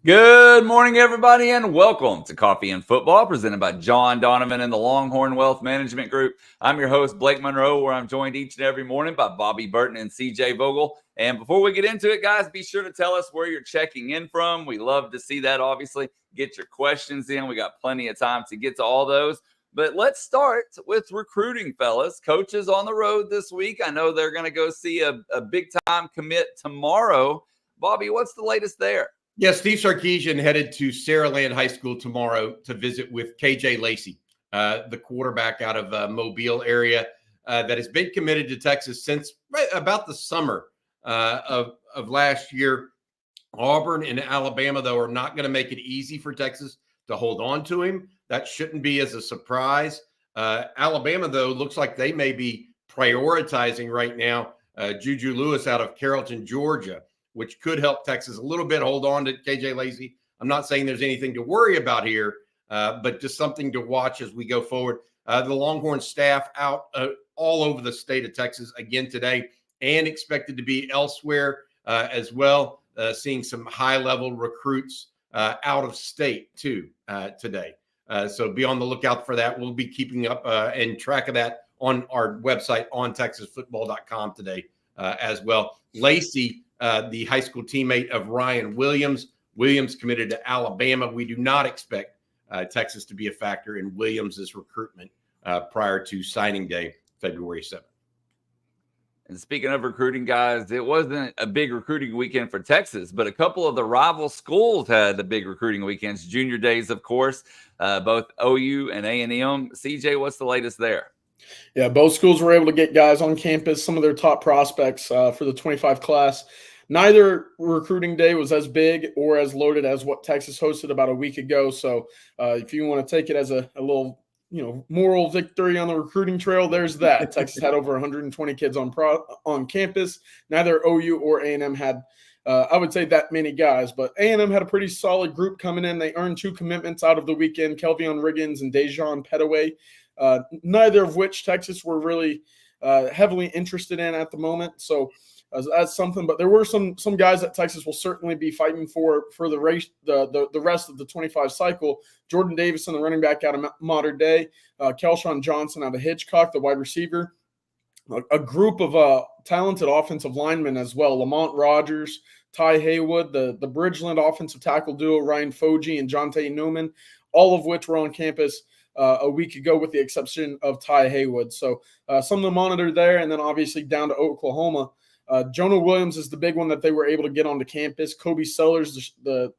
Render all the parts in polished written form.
Good morning, everybody, and welcome to Coffee and Football, presented by John Donovan and the Longhorn Wealth Management Group. I'm your host, Blake Monroe, where I'm joined each and every morning by Bobby Burton and CJ Vogel. And before we get into it, guys, be sure to tell us where you're checking in from. We love to see that, obviously. Get your questions in. We got plenty of time to get to all those. But let's start with recruiting, fellas. Coaches on the road this week. I know they're going to go see a big-time commit tomorrow. Bobby, what's the latest there? Yeah, Steve Sarkisian headed to Saraland High School tomorrow to visit with KJ Lacey, the quarterback out of Mobile area that has been committed to Texas since right about the summer of last year. Auburn and Alabama, though, are not going to make it easy for Texas to hold on to him. That shouldn't be as a surprise. Alabama, though, looks like they may be prioritizing right now Juju Lewis out of Carrollton, Georgia, which could help Texas a little bit hold on to KJ Lacey. I'm not saying there's anything to worry about here, but just something to watch as we go forward. The Longhorn staff out all over the state of Texas again today and expected to be elsewhere as well, seeing some high-level recruits out of state too today. So be on the lookout for that. We'll be keeping up and track of that on our website on texasfootball.com today as well. Lacey, the high school teammate of Ryan Williams. Williams committed to Alabama. We do not expect Texas to be a factor in Williams's recruitment prior to signing day, February 7th. And speaking of recruiting, guys, it wasn't a big recruiting weekend for Texas, but a couple of the rival schools had the big recruiting weekends. Junior days, of course, both OU and A&M. CJ, what's the latest there? Yeah, both schools were able to get guys on campus, some of their top prospects for the 25 class. Neither recruiting day was as big or as loaded as what Texas hosted about a week ago. So if you want to take it as a little, moral victory on the recruiting trail, there's that. Texas had over 120 kids on campus. Neither OU or A&M had, I would say, that many guys. But A&M had a pretty solid group coming in. They earned 2 commitments out of the weekend, Kelvion Riggins and Dejon Petaway. Neither of which Texas were really heavily interested in at the moment. So that's something. But there were some guys that Texas will certainly be fighting for the race, the rest of the 25 cycle. Jordan Davison, the running back out of Modern Day. Kelshawn Johnson out of Hitchcock, the wide receiver. A group of talented offensive linemen as well. Lamont Rogers, Ty Haywood, the Bridgeland offensive tackle duo, Ryan Foji and Jonte Newman, all of which were on campus a week ago with the exception of Ty Haywood. So some to monitor there, and then obviously down to Oklahoma. Jonah Williams is the big one that they were able to get onto campus. Kobe Sellers, the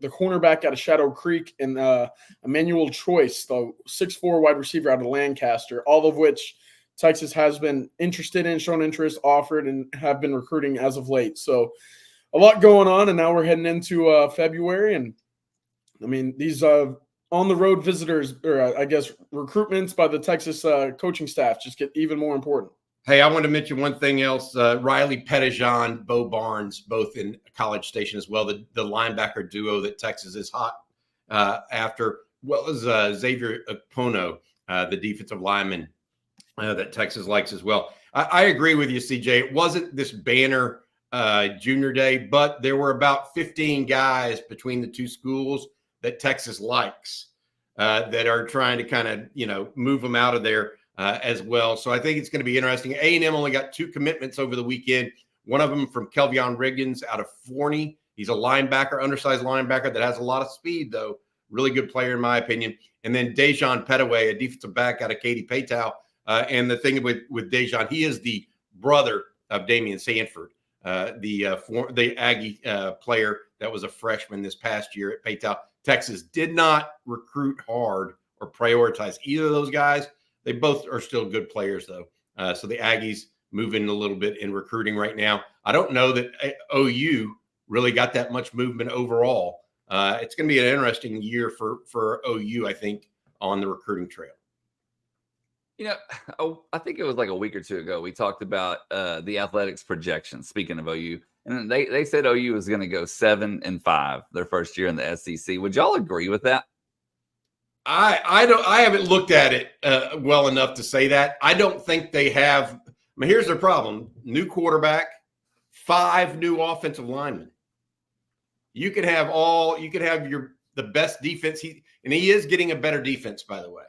cornerback out of Shadow Creek, and Emmanuel Choice, the 6'4" wide receiver out of Lancaster, all of which Texas has been interested in, shown interest, offered, and have been recruiting as of late. So a lot going on, and now we're heading into February. And, I mean, these on-the-road visitors, or I guess recruitments by the Texas coaching staff just get even more important. Hey, I want to mention one thing else. Riley Pettijohn, Bo Barnes, both in College Station as well, the linebacker duo that Texas is hot after, well as Xavier Akpono, the defensive lineman that Texas likes as well. I agree with you, CJ. It wasn't this banner junior day, but there were about 15 guys between the two schools that Texas likes that are trying to kind of, move them out of there as well. So I think it's going to be interesting. A&M only got 2 commitments over the weekend. One of them from Kelvion Riggins out of Forney. He's a linebacker, undersized linebacker that has a lot of speed, though. Really good player, in my opinion. And then Dejon Petaway, a defensive back out of Katy Paytow. And the thing with Dejon, he is the brother of Damian Sanford, the Aggie player that was a freshman this past year at Paytow. Texas did not recruit hard or prioritize either of those guys. They both are still good players, though. So the Aggies moving a little bit in recruiting right now. I don't know that OU really got that much movement overall. It's going to be an interesting year for OU, I think, on the recruiting trail. I think it was like a week or two ago, we talked about the athletics projections, speaking of OU. And they said OU was going to go 7-5 their first year in the SEC. Would y'all agree with that? I haven't looked at it well enough to say that. I don't think they have. I mean, here's their problem: new quarterback, 5 new offensive linemen. You could have the best defense. He is getting a better defense, by the way.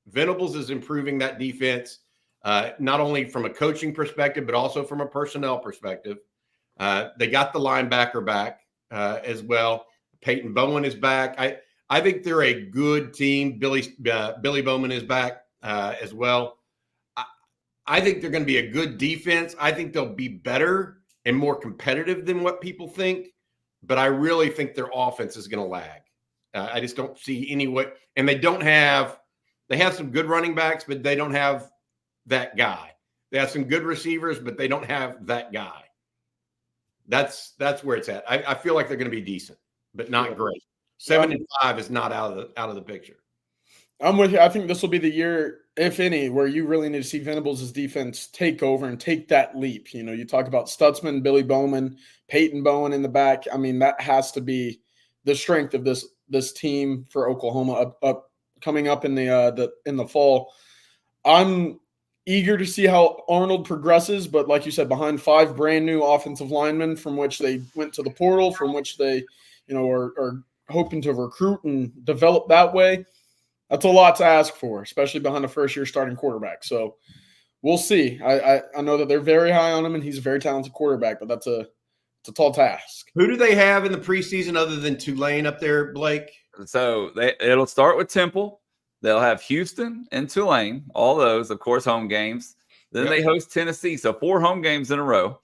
Venables is improving that defense, not only from a coaching perspective, but also from a personnel perspective. They got the linebacker back as well. Peyton Bowen is back. I think they're a good team. Billy Bowman is back as well. I think they're going to be a good defense. I think they'll be better and more competitive than what people think. But I really think their offense is going to lag. I just don't see any way. And they have some good running backs, but they don't have that guy. They have some good receivers, but they don't have that guy. That's where it's at. I feel like they're going to be decent, but not great. 7-5 is not out of the picture. I'm with you. I think this will be the year, if any, where you really need to see Venables' defense take over and take that leap. You know, you talk about Stutzman, Billy Bowman, Peyton Bowen in the back. I mean, that has to be the strength of this team for Oklahoma coming up in the fall. I'm eager to see how Arnold progresses, but like you said, behind 5 brand new offensive linemen from which they went to the portal, from which they, are hoping to recruit and develop that way. That's a lot to ask for, especially behind a first-year starting quarterback. So we'll see. I know that they're very high on him, and he's a very talented quarterback, but it's a tall task. Who do they have in the preseason other than Tulane up there, Blake? So it'll start with Temple. They'll have Houston and Tulane, all those, of course, home games. Then they host Tennessee, so 4 home games in a row.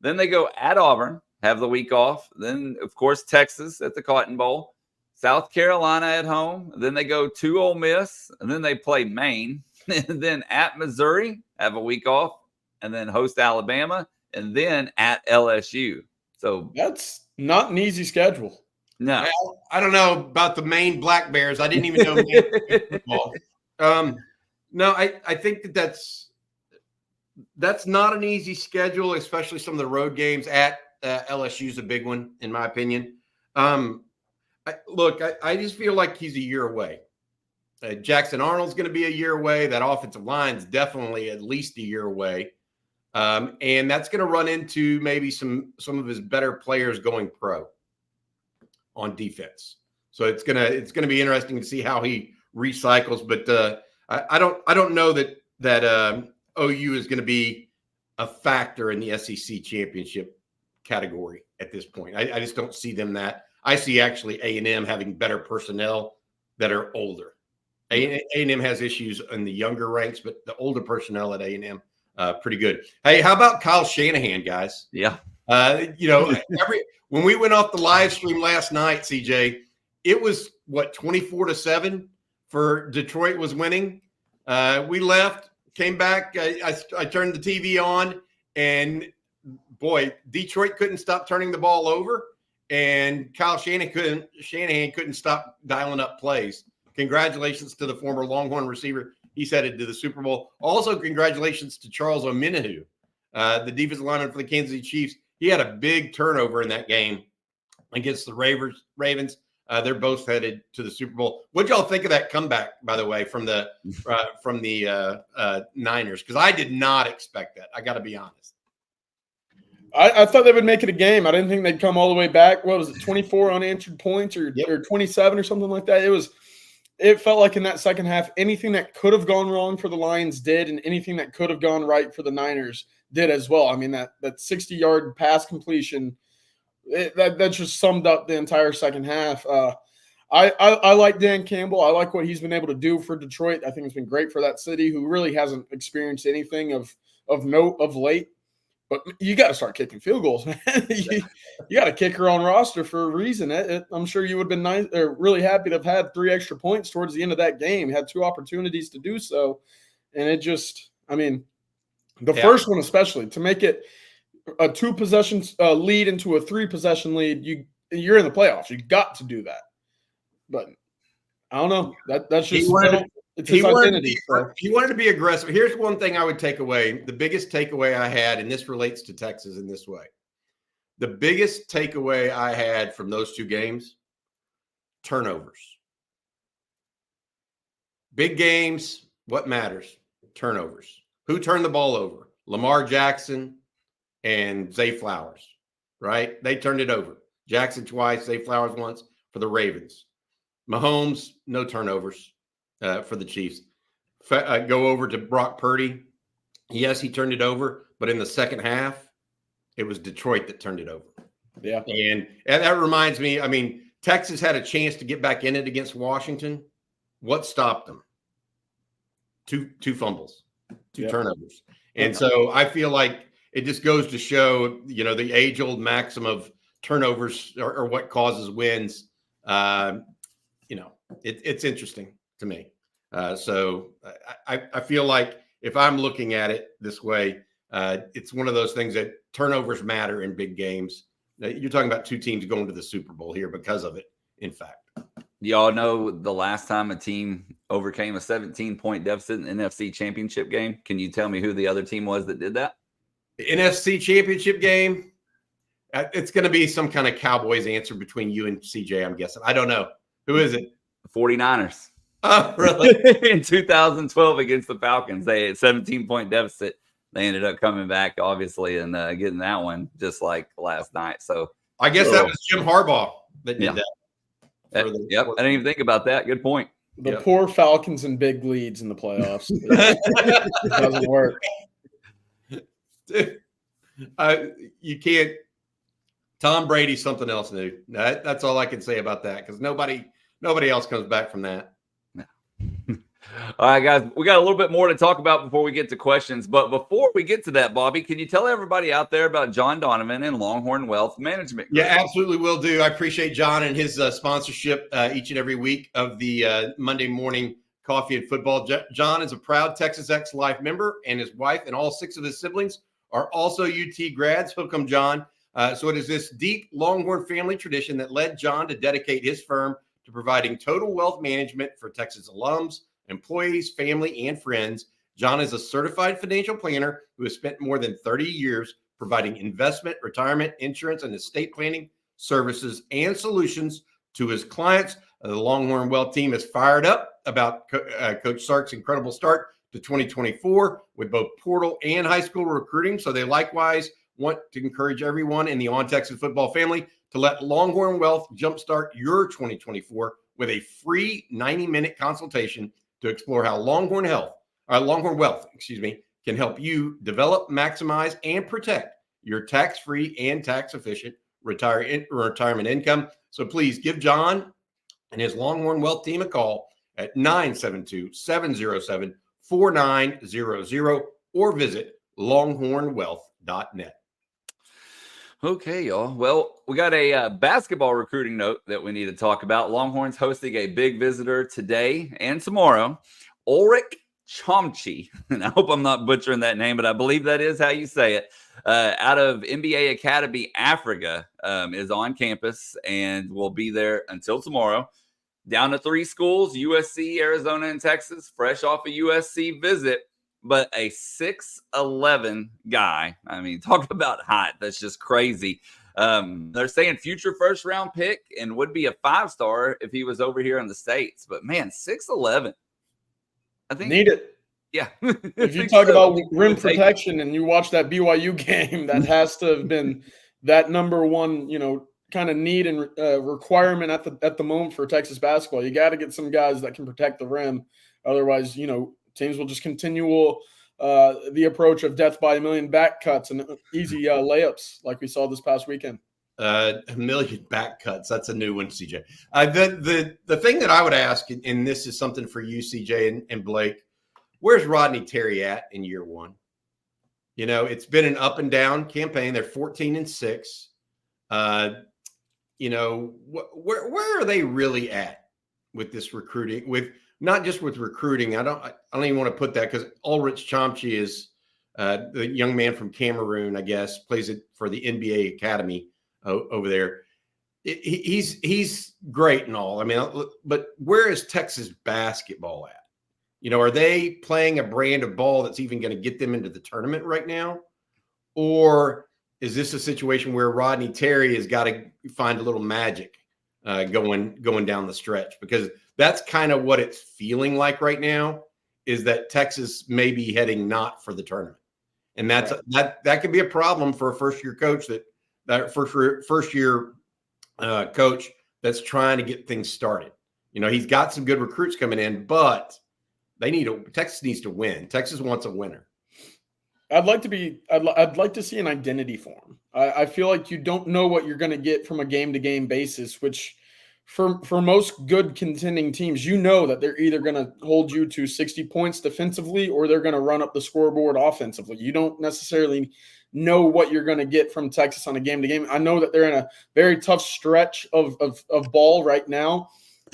Then they go at Auburn, have the week off. Then, of course, Texas at the Cotton Bowl. South Carolina at home. Then they go to Ole Miss, and then they play Maine. And then at Missouri, have a week off, and then host Alabama, and then at LSU. So that's not an easy schedule. No. Well, I don't know about the Maine Black Bears. I didn't even know Maine football. No, I think that's not an easy schedule, especially some of the road games. At LSU is a big one, in my opinion. I just feel like he's a year away. Jackson Arnold's going to be a year away. That offensive line is definitely at least a year away. And that's going to run into maybe some of his better players going pro on defense. So it's gonna be interesting to see how he recycles. But I don't know that OU is going to be a factor in the SEC championship category at this point. I just don't see them that. I see actually A&M having better personnel that are older. A&M has issues in the younger ranks, but the older personnel at A&M, pretty good. Hey, how about Kyle Shanahan, guys? Yeah. When we went off the live stream last night, CJ, it was 24-7 for Detroit was winning. We left, came back. I turned the TV on, and boy, Detroit couldn't stop turning the ball over. And Kyle Shanahan couldn't stop dialing up plays. Congratulations to the former Longhorn receiver. He's headed to the Super Bowl. Also, congratulations to Charles Omenihu, the defensive lineman for the Kansas City Chiefs. He had a big turnover in that game against the Ravens. They're both headed to the Super Bowl. What'd y'all think of that comeback, by the way, from the Niners? Because I did not expect that. I got to be honest. I thought they would make it a game. I didn't think they'd come all the way back. What was it, 24 unanswered points or 27 or something like that? It felt like in that second half, anything that could have gone wrong for the Lions did, and anything that could have gone right for the Niners did as well. I mean, that 60-yard pass completion, that just summed up the entire second half. I like Dan Campbell. I like what he's been able to do for Detroit. I think it's been great for that city, who really hasn't experienced anything of note of late. But you got to start kicking field goals, man. you got a kicker on roster for a reason. I'm sure you would have been nice or really happy to have had 3 extra points towards the end of that game. Had 2 opportunities to do so, and it just, the first one especially, to make it a 2 possessions lead into a 3 possession lead. You're in the playoffs. You got to do that. But I don't know. That's just it's his identity. He wanted to be aggressive. Here's one thing I would take away. The biggest takeaway I had, and this relates to Texas in this way. The biggest takeaway I had from those 2 games, turnovers. Big games, what matters? Turnovers. Who turned the ball over? Lamar Jackson and Zay Flowers, right? They turned it over. Jackson twice, Zay Flowers once for the Ravens. Mahomes, no turnovers for the Chiefs. Go over to Brock Purdy. Yes, he turned it over, but in the second half, it was Detroit that turned it over. Yeah. And that reminds me, I mean, Texas had a chance to get back in it against Washington. What stopped them? Two fumbles, two turnovers. And so I feel like it just goes to show, the age-old maxim of turnovers are what causes wins. It's interesting to me. So I feel like if I'm looking at it this way, it's one of those things that turnovers matter in big games. You're talking about two teams going to the Super Bowl here because of it, in fact. Y'all know the last time a team overcame a 17-point deficit in the NFC Championship game? Can you tell me who the other team was that did that? The NFC Championship game, it's going to be some kind of Cowboys answer between you and CJ, I'm guessing. I don't know. Who is it? The 49ers. Oh, really? In 2012 against the Falcons, they had a 17-point deficit. They ended up coming back, obviously, and getting that one just like last night. So I guess that was Jim Harbaugh that did that. Yep, I didn't even think about that. Good point. The poor Falcons and big leads in the playoffs. It doesn't work. Dude, you can't. Tom Brady's something else new. That's all I can say about that because nobody else comes back from that. All right, guys, we got a little bit more to talk about before we get to questions. But before we get to that, Bobby, can you tell everybody out there about John Donovan and Longhorn Wealth Management Group? Yeah, absolutely will do. I appreciate John and his sponsorship each and every week of the Monday morning coffee and football. John is a proud Texas X Life member, and his wife and all 6 of his siblings are also UT grads. Welcome, John. So it is this deep Longhorn family tradition that led John to dedicate his firm to providing total wealth management for Texas alums, employees, family, and friends. John is a certified financial planner who has spent more than 30 years providing investment, retirement, insurance, and estate planning services and solutions to his clients. The Longhorn Wealth team is fired up about Coach Sark's incredible start to 2024 with both portal and high school recruiting. So they likewise want to encourage everyone in the On Texas football family to let Longhorn Wealth jumpstart your 2024 with a free 90-minute consultation to explore how Longhorn Wealth, can help you develop, maximize, and protect your tax-free and tax-efficient retirement income. So please give John and his Longhorn Wealth team a call at 972-707-4900 or visit longhornwealth.net. Okay, y'all. Well, we got a basketball recruiting note that we need to talk about. Longhorns hosting a big visitor today and tomorrow. Ulrich Chomchi, and I hope I'm not butchering that name, but I believe that is how you say it, out of NBA Academy Africa, is on campus and will be there until tomorrow. Down to 3 schools, USC, Arizona, and Texas, fresh off a USC visit. But a 6'11" guy, I mean, talk about hot. That's just crazy. They're saying future first-round pick and would be a 5-star if he was over here in the States. But, man, 6'11". I think need it. Yeah. If you talk about rim protection and you watch that BYU game, that has to have been that number one, kind of need and requirement at the moment for Texas basketball. You got to get some guys that can protect the rim. Otherwise, teams will just continue the approach of death by a million back cuts and easy layups like we saw this past weekend. A million back cuts. That's a new one, CJ. The thing that I would ask, and this is something for you, CJ and Blake, where's Rodney Terry at in year one? It's been an up and down campaign. They're 14-6. Where are they really at with this recruiting? With not just with recruiting. I don't even want to put that because Ulrich Chomchi is the young man from Cameroon, I guess, plays it for the NBA Academy over there. He's great and all. I mean, but where is Texas basketball at? Are they playing a brand of ball that's even going to get them into the tournament right now? Or is this a situation where Rodney Terry has got to find a little magic going down the stretch? Because that's kind of what it's feeling like right now, is that Texas may be heading not for the tournament. And that's that could be a problem for a first-year coach that first-year coach that's trying to get things started. You know, he's got some good recruits coming in, but Texas needs to win. Texas wants a winner. I'd like to see an identity form. I feel like you don't know what you're going to get from a game-to-game basis, which for most good contending teams, you know that they're either going to hold you to 60 points defensively or they're going to run up the scoreboard offensively. You don't necessarily know what you're going to get from Texas on a game-to-game. I know that they're in a very tough stretch of ball right now,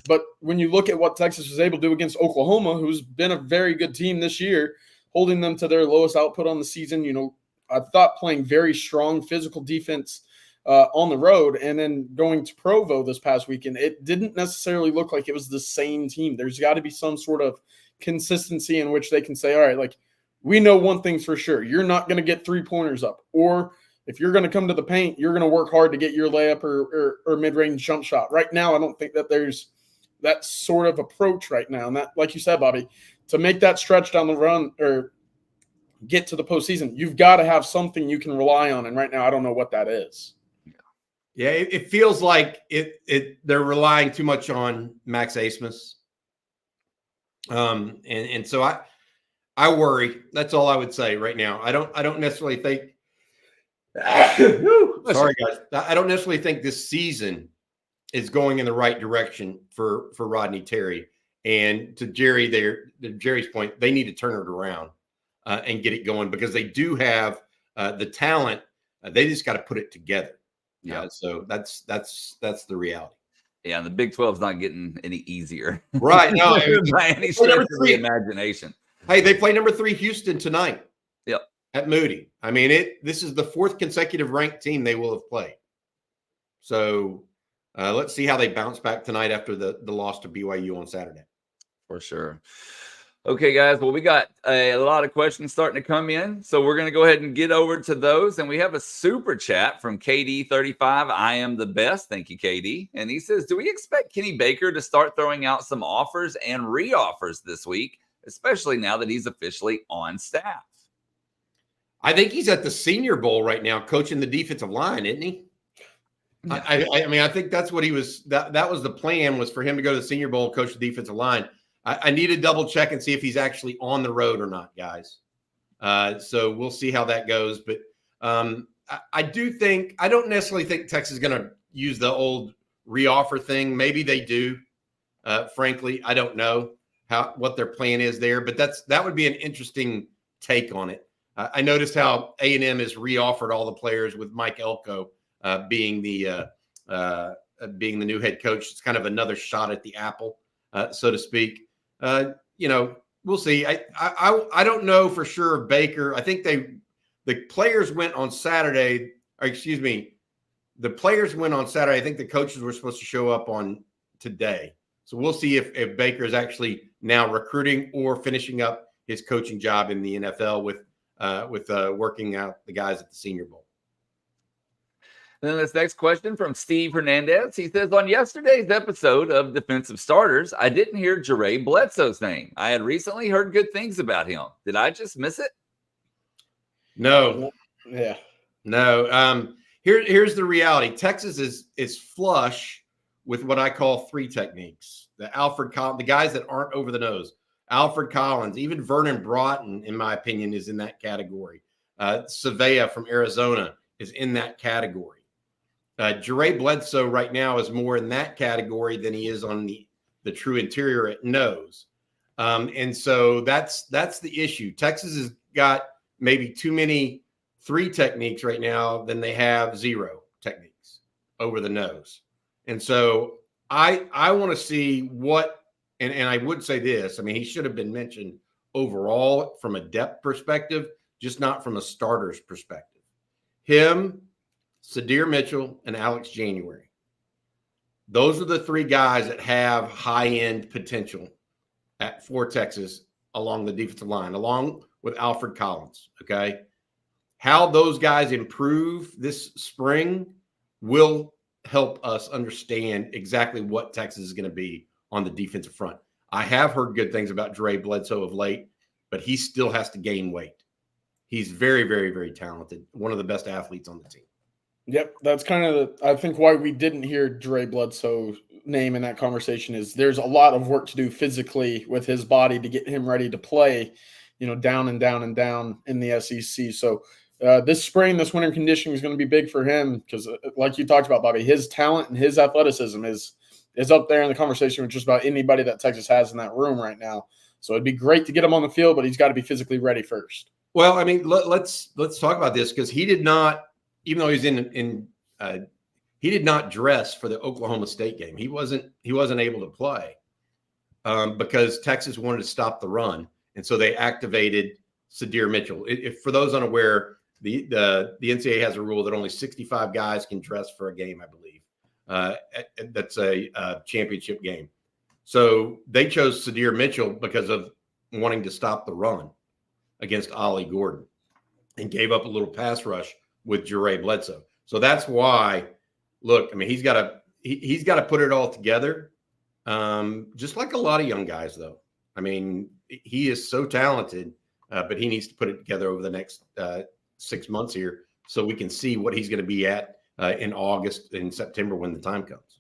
but when you look at what Texas was able to do against Oklahoma, who's been a very good team this year, holding them to their lowest output on the season, you know, I thought playing very strong physical defense on the road, and then going to Provo this past weekend, it didn't necessarily look like it was the same team. There's got to be some sort of consistency in which they can say, all right, like, we know one thing's for sure. You're not going to get 3-pointers up. Or if you're going to come to the paint, you're going to work hard to get your layup or mid-range jump shot. Right now, I don't think that there's that sort of approach right now. And that, like you said, Bobby, to make that stretch down the run or get to the postseason, you've got to have something you can rely on. And right now, I don't know what that is. Yeah, it feels like they're relying too much on Max Asmus. And so I worry. That's all I would say right now. I don't necessarily think sorry guys. I don't necessarily think this season is going in the right direction for Rodney Terry. And to Jerry's point, they need to turn it around and get it going, because they do have the talent. They just got to put it together. Yeah. So that's the reality. Yeah, and the Big 12 is not getting any easier. Right. No, by any stretch of the imagination. Hey, they play number 3 Houston tonight. Yep. At Moody. I mean, this is the 4th consecutive ranked team they will have played. So let's see how they bounce back tonight after the loss to BYU on Saturday. For sure. Okay, guys. Well, we got a lot of questions starting to come in, so we're going to go ahead and get over to those. And we have a super chat from KD35. I am the best. Thank you, KD. And he says, do we expect Kenny Baker to start throwing out some offers and re-offers this week, especially now that he's officially on staff? I think he's at the Senior Bowl right now, coaching the defensive line, isn't he? Yeah. I mean, I think that's what he was. That was the plan, was for him to go to the Senior Bowl, coach the defensive line. I need to double check and see if he's actually on the road or not, guys. So we'll see how that goes. But I don't necessarily think Texas is going to use the old re-offer thing. Maybe they do. Frankly, I don't know what their plan is there. But that would be an interesting take on it. I noticed how A&M has re-offered all the players with Mike Elko being the new head coach. It's kind of another shot at the apple, so to speak. We'll see. I don't know for sure of Baker. I think the players went on Saturday. The players went on Saturday. I think the coaches were supposed to show up on today. So we'll see if Baker is actually now recruiting or finishing up his coaching job in the NFL with working out the guys at the Senior Bowl. Then this next question from Steve Hernandez. He says, on yesterday's episode of Defensive Starters, I didn't hear Jaray Bledsoe's name. I had recently heard good things about him. Did I just miss it? No. Yeah. No. Here's the reality. Texas is flush with what I call 3 techniques. The Alfred Collins, the guys that aren't over the nose. Alfred Collins, even Vernon Broughton, in my opinion, is in that category. Savea from Arizona is in that category. Jaray Bledsoe right now is more in that category than he is on the true interior at nose. And so that's the issue. Texas has got maybe too many 3 techniques right now than they have 0 techniques over the nose. And so I want to see what, and I would say this, I mean, he should have been mentioned overall from a depth perspective, just not from a starter's perspective. Him, Sydir Mitchell, and Alex January. Those are the 3 guys that have high-end potential for Texas along the defensive line, along with Alfred Collins, okay? How those guys improve this spring will help us understand exactly what Texas is going to be on the defensive front. I have heard good things about Jaray Bledsoe of late, but he still has to gain weight. He's very, very, very talented, one of the best athletes on the team. Yep, that's kind of I think why we didn't hear Jaray Bledsoe's name in that conversation is there's a lot of work to do physically with his body to get him ready to play, down and down and down in the SEC. So this spring, this winter conditioning is going to be big for him because, like you talked about, Bobby, his talent and his athleticism is up there in the conversation with just about anybody that Texas has in that room right now. So it'd be great to get him on the field, but he's got to be physically ready first. Well, I mean, let's talk about this because he did not, even though he's he did not dress for the Oklahoma State game. He wasn't able to play because Texas wanted to stop the run, and so they activated Sydir Mitchell. If for those unaware, the NCAA has a rule that only 65 guys can dress for a game, I believe. That's a championship game. So they chose Sydir Mitchell because of wanting to stop the run against Ollie Gordon and gave up a little pass rush with Jaray Bledsoe. So that's why, look, I mean, he's got to put it all together. Just like a lot of young guys, though. I mean, he is so talented, but he needs to put it together over the next 6 months here so we can see what he's going to be at in August and September when the time comes.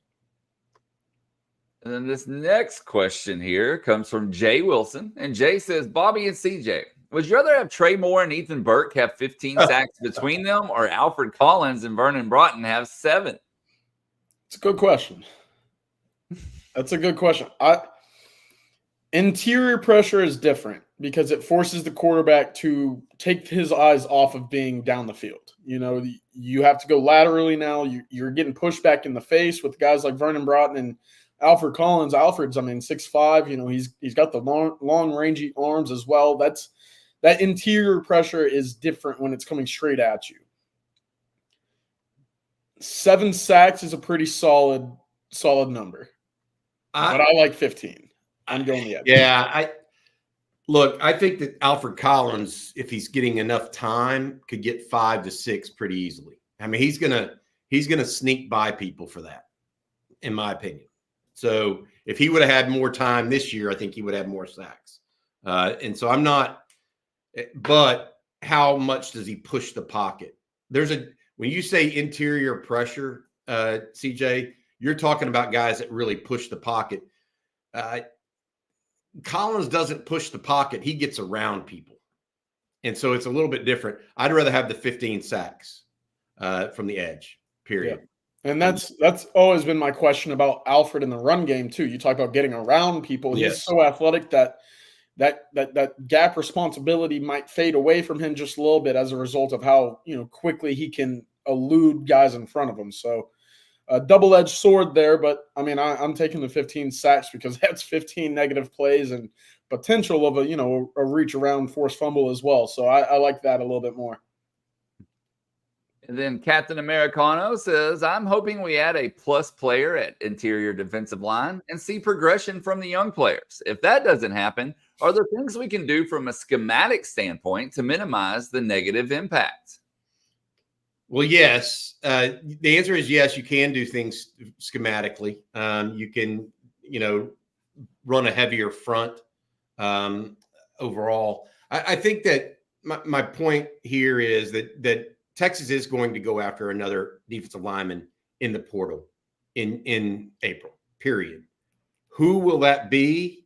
And then this next question here comes from Jay Wilson. And Jay says, Bobby and CJ, would you rather have Trey Moore and Ethan Burke have 15 sacks between them or Alfred Collins and Vernon Broughton have 7? It's a good question. That's a good question. Interior pressure is different because it forces the quarterback to take his eyes off of being down the field. You have to go laterally now. You're getting pushed back in the face with guys like Vernon Broughton and Alfred Collins. Alfred's, 6'5". He's got the long rangy arms as well. That interior pressure is different when it's coming straight at you. 7 sacks is a pretty solid number. But I like 15. I'm going the edge. Yeah, I think that Alfred Collins, if he's getting enough time, could get 5 to 6 pretty easily. I mean, he's gonna sneak by people for that, in my opinion. So if he would have had more time this year, I think he would have more sacks. And so I'm not. But how much does he push the pocket? When you say interior pressure, CJ, you're talking about guys that really push the pocket. Collins doesn't push the pocket. He gets around people. And so it's a little bit different. I'd rather have the 15 sacks from the edge, period. Yeah. And that's always been my question about Alfred in the run game, too. You talk about getting around people. Yes. He's so athletic that gap responsibility might fade away from him just a little bit as a result of how quickly he can elude guys in front of him. So a double-edged sword there, but I'm taking the 15 sacks because that's 15 negative plays and potential of a reach around forced fumble as well. So I like that a little bit more. And then Captain Americano says, I'm hoping we add a plus player at interior defensive line and see progression from the young players. If that doesn't happen, are there things we can do from a schematic standpoint to minimize the negative impact? Well, yes. The answer is yes, you can do things schematically. You can, run a heavier front overall. I think that my point here is that Texas is going to go after another defensive lineman in the portal in April, period. Who will that be?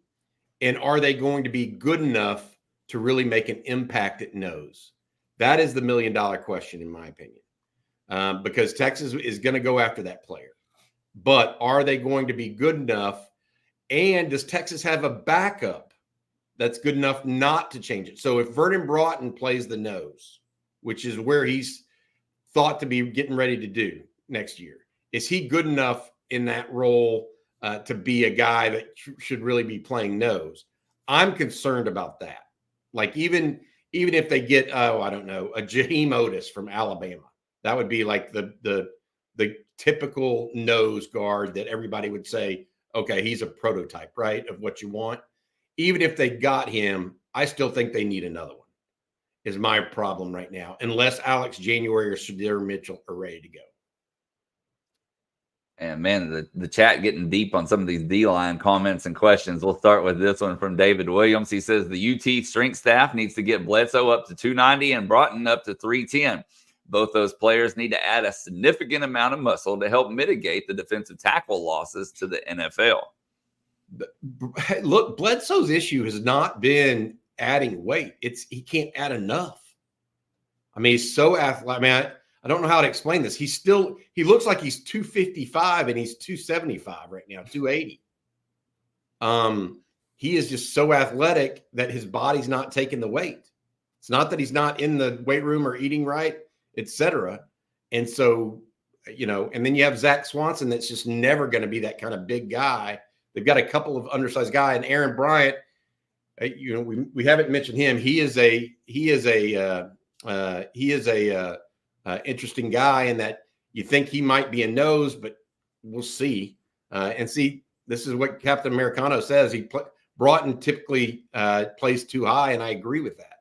And are they going to be good enough to really make an impact at nose? That is the $1 million question, in my opinion, because Texas is going to go after that player. But are they going to be good enough? And does Texas have a backup that's good enough not to change it? So if Vernon Broughton plays the nose, which is where he's thought to be getting ready to do next year, is he good enough in that role to be a guy that should really be playing nose? I'm concerned about that. Like even if they get, I don't know, a Jaheim Otis from Alabama, that would be like the typical nose guard that everybody would say, okay, he's a prototype, right, of what you want. Even if they got him, I still think they need another one. Is my problem right now, unless Alex January or Sydir Mitchell are ready to go. And man, the chat getting deep on some of these D-line comments and questions. We'll start with this one from David Williams. He says the UT strength staff needs to get Bledsoe up to 290 and Broughton up to 310. Both those players need to add a significant amount of muscle to help mitigate the defensive tackle losses to the NFL. Look, Bledsoe's issue has not been adding weight. He can't add enough. I mean, he's so athletic. I mean, I don't know how to explain this. He looks like he's 255 and he's 275 right now, 280. He is just so athletic that his body's not taking the weight. It's not that he's not in the weight room or eating right, etc. And so, and then you have Zach Swanson that's just never going to be that kind of big guy. They've got a couple of undersized guys, and Aaron Bryant. We haven't mentioned him. He is a interesting guy in that you think he might be a nose, but we'll see. And see, this is what Captain Americano says. Broughton typically plays too high, and I agree with that.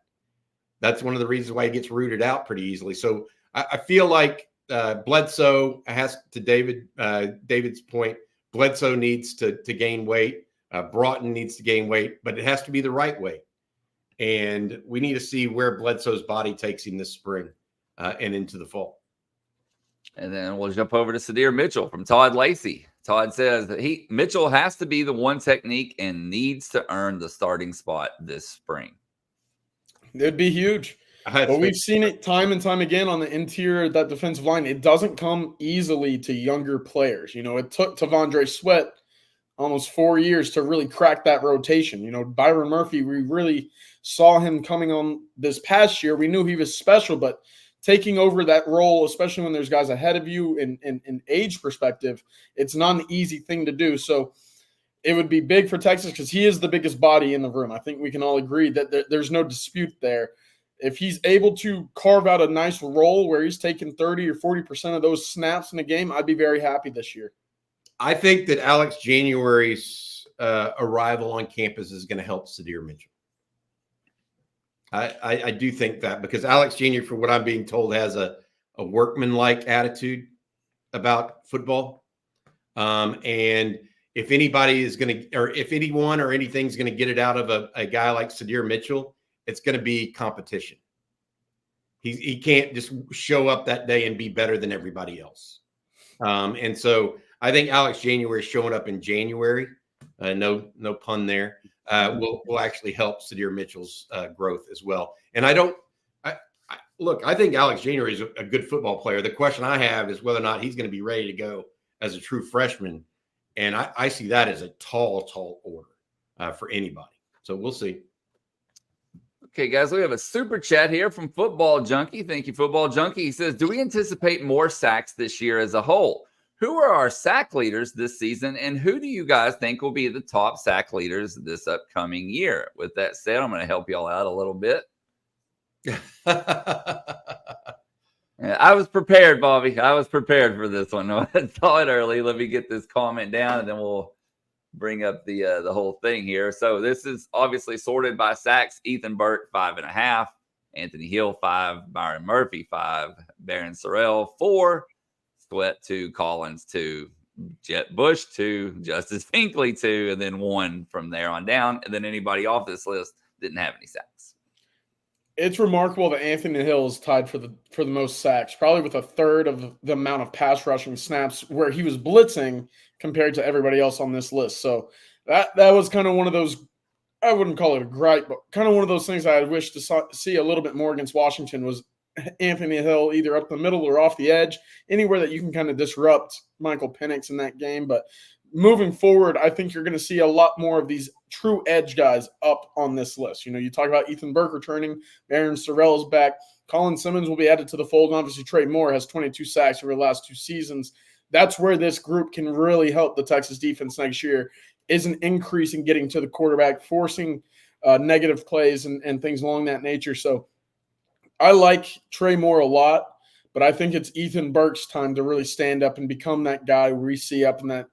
That's one of the reasons why he gets rooted out pretty easily. So I feel like Bledsoe has, to David's point, Bledsoe needs to gain weight. Broughton needs to gain weight, but it has to be the right weight. And we need to see where Bledsoe's body takes him this spring and into the fall. And then we'll jump over to Sydir Mitchell from Todd Lacey. Todd says that Mitchell has to be the one technique and needs to earn the starting spot this spring. It'd be huge. But we've seen it time and time again on the interior of that defensive line. It doesn't come easily to younger players. It took Tavondre Sweat almost 4 years to really crack that rotation. Byron Murphy, we really saw him coming on this past year. We knew he was special, but taking over that role, especially when there's guys ahead of you in age perspective, it's not an easy thing to do. So it would be big for Texas because he is the biggest body in the room. I think we can all agree that there's no dispute there. If he's able to carve out a nice role where he's taking 30 or 40% of those snaps in a game, I'd be very happy this year. I think that Alex January's arrival on campus is going to help Sydir Mitchell. I do think that because Alex January, for what I'm being told, has a workmanlike attitude about football. And if anybody is going to, or if anyone or anything's going to get it out of a guy like Sydir Mitchell, it's going to be competition. He can't just show up that day and be better than everybody else. And so I think Alex January showing up in January, no pun there, will actually help Sydir Mitchell's growth as well. And I think Alex January is a good football player. The question I have is whether or not he's going to be ready to go as a true freshman. And I see that as a tall order for anybody. So we'll see. Okay, guys, we have a super chat here from Football Junkie. Thank you, Football Junkie. He says, do we anticipate more sacks this year as a whole? Who are our sack leaders this season, and who do you guys think will be the top sack leaders this upcoming year? With that said, I'm going to help y'all out a little bit. I was prepared, Bobby. I was prepared for this one. I saw it early. Let me get this comment down, and then we'll bring up the whole thing here. So this is obviously sorted by sacks. Ethan Burke, 5.5. Anthony Hill, 5. Byron Murphy, 5. Baron Sorrell, 4. Sweat, 2. Collins, 2. Jet Bush, 2. Justice Finkley, 2. And then 1 from there on down. And then anybody off this list didn't have any sacks. It's remarkable that Anthony Hill is tied for the most sacks, probably with a third of the amount of pass rushing snaps where he was blitzing compared to everybody else on this list. So that was kind of one of those, I wouldn't call it a gripe, but kind of one of those things I wish to see a little bit more against Washington was Anthony Hill either up the middle or off the edge, anywhere that you can kind of disrupt Michael Penix in that game. But moving forward, I think you're going to see a lot more of these true edge guys up on this list. You talk about Ethan Burke returning, Aaron Sorrell is back, Colin Simmons will be added to the fold, and obviously Trey Moore has 22 sacks over the last 2 seasons. That's where this group can really help the Texas defense next year, is an increase in getting to the quarterback, forcing negative plays and things along that nature. So I like Trey Moore a lot, but I think it's Ethan Burke's time to really stand up and become that guy we see up in that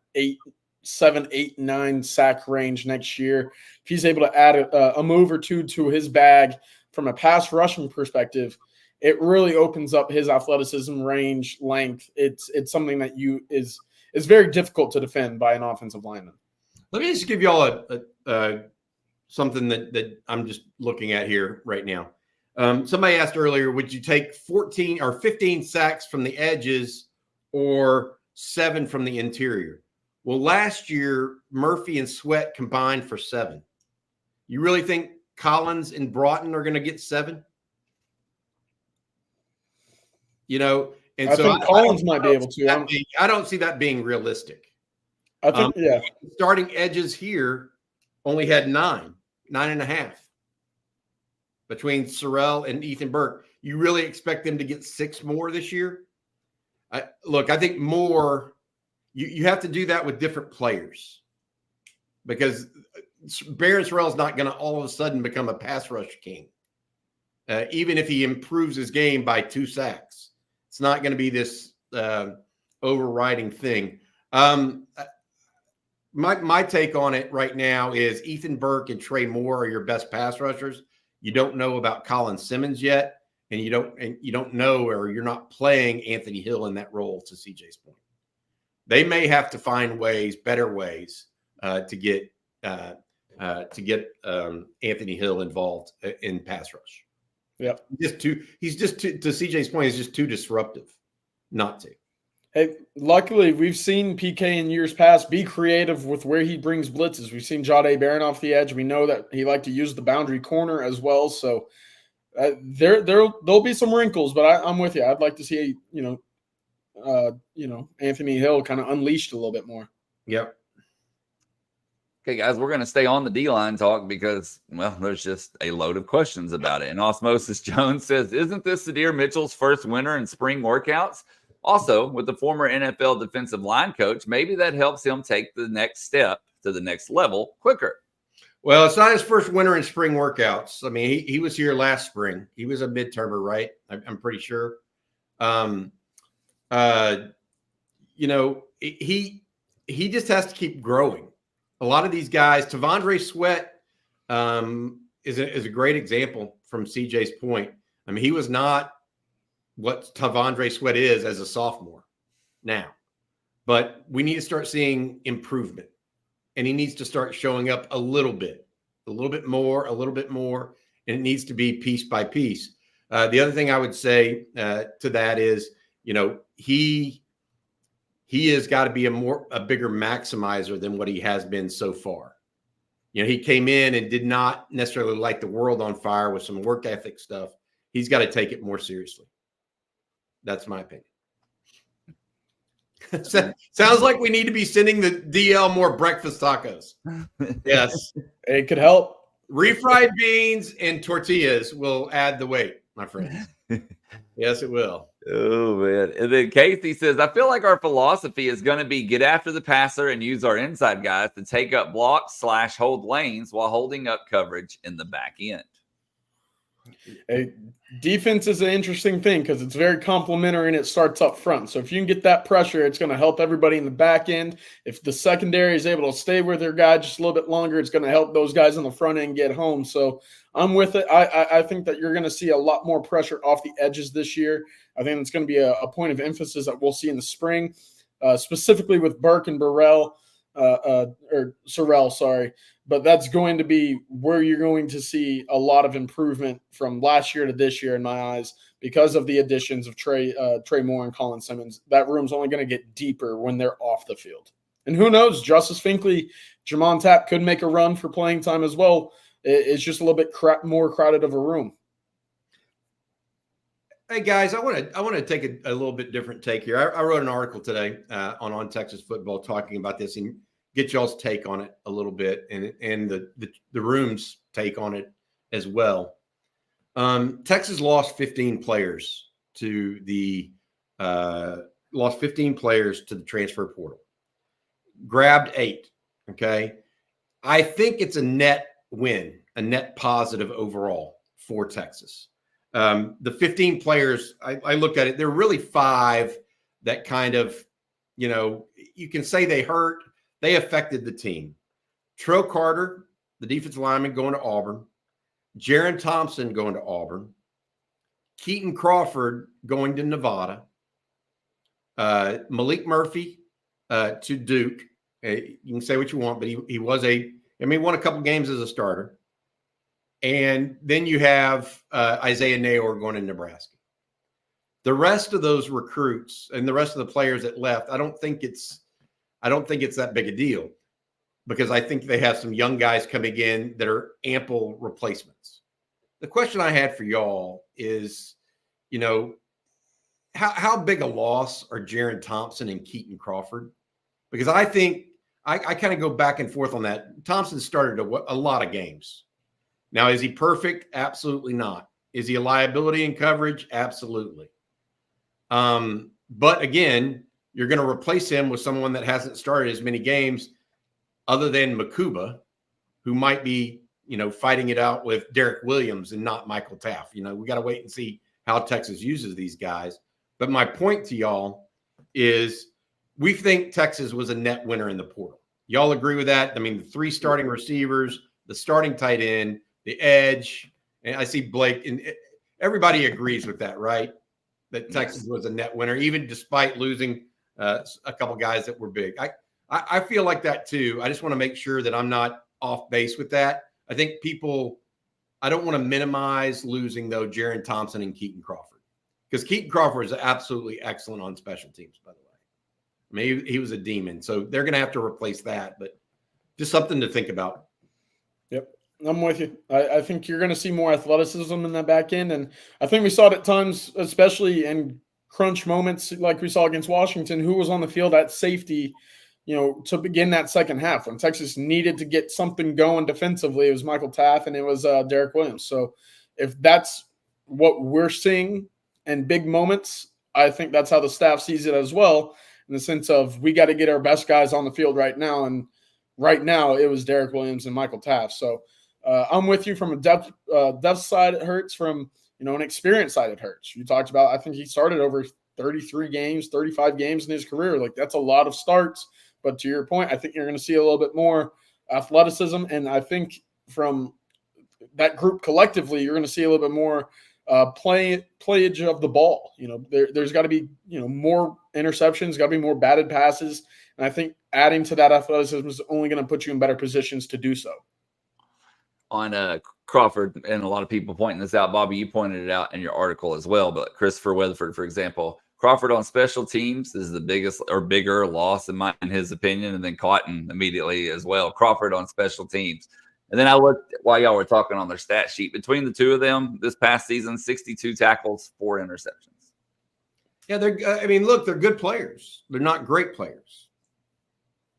7, 8, 9 sack range next year. If he's able to add a move or two to his bag from a pass rushing perspective, it really opens up his athleticism, range, length. It's something that is very difficult to defend by an offensive lineman. Let me just give you all something that I'm just looking at here right now. Somebody asked earlier, would you take 14 or 15 sacks from the edges or 7 from the interior? Well, last year, Murphy and Sweat combined for 7. You really think Collins and Broughton are going to get 7? And I so think Collins might be able to. I don't see that being realistic. I think, Starting edges here only had 9.5 between Sorrell and Ethan Burke. You really expect them to get 6 more this year? I think more. You have to do that with different players, because Barron Sorrell is not going to all of a sudden become a pass rush king, even if he improves his game by 2 sacks. It's not going to be this overriding thing. My take on it right now is Ethan Burke and Trey Moore are your best pass rushers. You don't know about Colin Simmons yet, and you don't know, or you're not playing Anthony Hill in that role, to CJ's point. They may have to find better ways to get Anthony Hill involved in pass rush. Yeah, he's just to CJ's point, he's just too disruptive not to. Hey, luckily we've seen PK in years past be creative with where he brings blitzes. We've seen Jaray Barron off the edge. We know that he liked to use the boundary corner as well. So there'll be some wrinkles, but I'm with you. I'd like to see Anthony Hill kind of unleashed a little bit more. Yep. Okay, guys, we're going to stay on the D-line talk because, well, there's just a load of questions about it. And Osmosis Jones says, isn't this Sydir Mitchell's first winter in spring workouts? Also, with the former NFL defensive line coach, maybe that helps him take the next step to the next level quicker. Well, it's not his first winter in spring workouts. I mean, he was here last spring. He was a midtermer, right? I'm pretty sure. He just has to keep growing. A lot of these guys, Tavondre Sweat is a great example from CJ's point. I mean, he was not what Tavondre Sweat is as a sophomore now, but we need to start seeing improvement, and he needs to start showing up a little bit more, and it needs to be piece by piece. The other thing I would say to that is, he has got to be a bigger maximizer than what he has been so far. He came in and did not necessarily light the world on fire with some work ethic stuff. He's got to take it more seriously. That's my opinion. Sounds like we need to be sending the DL more breakfast tacos. Yes. It could help. Refried beans and tortillas will add the weight, my friends. Yes, it will. Oh, man. And then Casey says, I feel like our philosophy is going to be get after the passer and use our inside guys to take up blocks / hold lanes while holding up coverage in the back end. Hey, defense is an interesting thing because it's very complementary and it starts up front. So if you can get that pressure, it's going to help everybody in the back end. If the secondary is able to stay with their guy just a little bit longer, it's going to help those guys in the front end get home. So I'm with it. I think that you're going to see a lot more pressure off the edges this year. I think it's going to be a point of emphasis that we'll see in the spring, specifically with Burke and Sorrell, sorry. But that's going to be where you're going to see a lot of improvement from last year to this year in my eyes because of the additions of Trey Moore and Colin Simmons. That room's only going to get deeper when they're off the field. And who knows, Justice Finkley, Jamon Tapp could make a run for playing time as well. It's just a little bit more crowded of a room. Hey guys, I want to take a little bit different take here. I wrote an article today on Texas football talking about this and get y'all's take on it a little bit, and the room's take on it as well. Texas lost 15 players to the transfer portal. Grabbed 8. Okay, I think it's a net win, a net positive overall for Texas. The 15 players, I looked at it, there are really 5 that kind of, you can say they affected the team. Trill Carter, the defensive lineman, going to Auburn. Jaron Thompson going to Auburn. Keaton Crawford going to Nevada. Malik Murphy to Duke. You can say what you want, but he won a couple games as a starter. And then you have Isaiah Nayor going to Nebraska. The rest of those recruits and the rest of the players that left, I don't think it's that big a deal, because I think they have some young guys coming in that are ample replacements. The question I had for y'all is, how big a loss are Jaron Thompson and Keaton Crawford? Because I think I kind of go back and forth on that. Thompson started a lot of games. Now, is he perfect? Absolutely not. Is he a liability in coverage? Absolutely. But again, you're going to replace him with someone that hasn't started as many games other than Makuba, who might be, fighting it out with Derek Williams and not Michael Taft. We got to wait and see how Texas uses these guys. But my point to y'all is we think Texas was a net winner in the portal. Y'all agree with that? I mean, the 3 starting receivers, the starting tight end, the edge, and I see Blake, and everybody agrees with that, right? That Texas was a net winner, even despite losing a couple guys that were big. I feel like that too. I just want to make sure that I'm not off base with that. I think I don't want to minimize losing, though, Jaron Thompson and Keaton Crawford, because Keaton Crawford is absolutely excellent on special teams, by the way. Maybe he was a demon, so they're going to have to replace that, but just something to think about. Yep, I'm with you. I think you're going to see more athleticism in that back end, and I think we saw it at times, especially in crunch moments like we saw against Washington, who was on the field at safety, to begin that second half. When Texas needed to get something going defensively, it was Michael Taft and it was Derek Williams. So if that's what we're seeing in big moments, I think that's how the staff sees it as well, in the sense of we got to get our best guys on the field right now. And right now it was Derek Williams and Michael Taft. So I'm with you from a depth side. It hurts. From, an experience side, it hurts. You talked about, I think he started over 33 games, 35 games in his career. Like, that's a lot of starts. But to your point, I think you're going to see a little bit more athleticism. And I think from that group collectively, you're going to see a little bit more playage of the ball. There's got to be, more interceptions, got to be more batted passes. And I think adding to that athleticism is only going to put you in better positions to do so. On Crawford, and a lot of people pointing this out, Bobby, you pointed it out in your article as well, but Christopher Weatherford, for example, Crawford on special teams is the biggest or bigger loss in his opinion, and then Cotton immediately as well. Crawford on special teams. And then I looked while y'all were talking on their stat sheet. Between the two of them this past season, 62 tackles, 4 interceptions. Yeah, they're good players. They're not great players.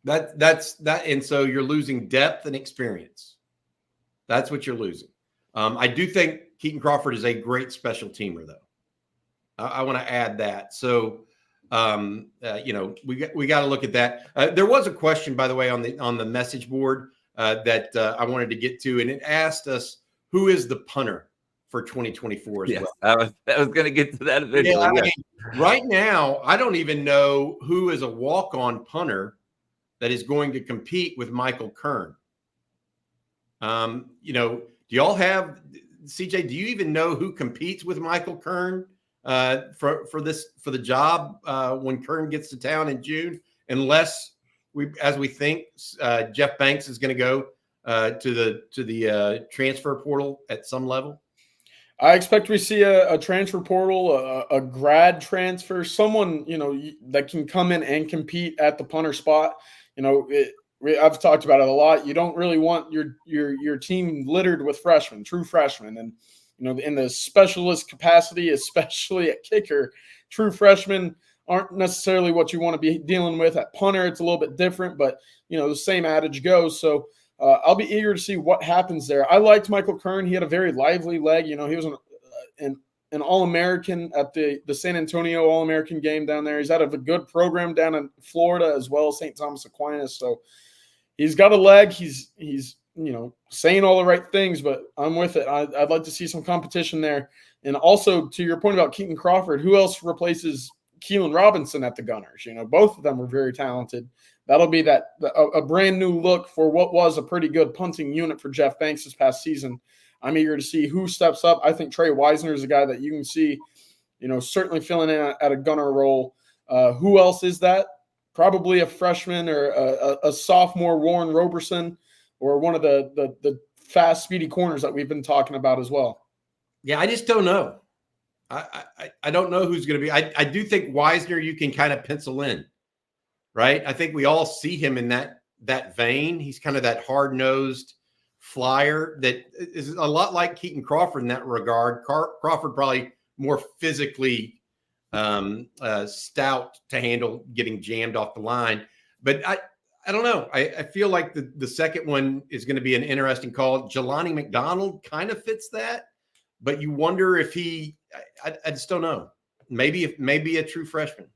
That's that, and so you're losing depth and experience. That's what you're losing. I do think Keaton Crawford is a great special teamer, though. I want to add that. So, we got to look at that. There was a question, by the way, on the message board that I wanted to get to, and it asked us, who is the punter for 2024 as well? I was going to get to that eventually. Yeah, I mean, right now, I don't even know who is a walk-on punter that is going to compete with Michael Kern. Do y'all have, CJ, do you even know who competes with Michael Kern for the job when Kern gets to town in June? Unless we think Jeff Banks is going to go to the transfer portal at some level. I expect we see a transfer portal, a grad transfer, someone, that can come in and compete at the punter spot. I've talked about it a lot. You don't really want your team littered with freshmen, true freshmen. And, in the specialist capacity, especially at kicker, true freshmen aren't necessarily what you want to be dealing with. At punter, it's a little bit different, but, the same adage goes. So I'll be eager to see what happens there. I liked Michael Kern. He had a very lively leg. He was an All-American at the San Antonio All-American game down there. He's out of a good program down in Florida as well, St. Thomas Aquinas. So he's got a leg. He's saying all the right things, but I'm with it. I'd like to see some competition there. And also, to your point about Keaton Crawford, who else replaces Keelan Robinson at the Gunners? Both of them are very talented. That'll be a brand new look for what was a pretty good punting unit for Jeff Banks this past season. I'm eager to see who steps up. I think Trey Wisner is a guy that you can see, certainly filling in at a gunner role. Who else is that? Probably a freshman or a sophomore, Warren Roberson, or one of the fast, speedy corners that we've been talking about as well. Yeah, I just don't know. I don't know who's going to be. I do think Wisner you can kind of pencil in, right? I think we all see him in that vein. He's kind of that hard-nosed flyer that is a lot like Keaton Crawford in that regard. Crawford probably more physically stout to handle getting jammed off the line. But I don't know. I feel like the second one is going to be an interesting call. Jelani McDonald kind of fits that, but you wonder if I just don't know. Maybe a true freshman.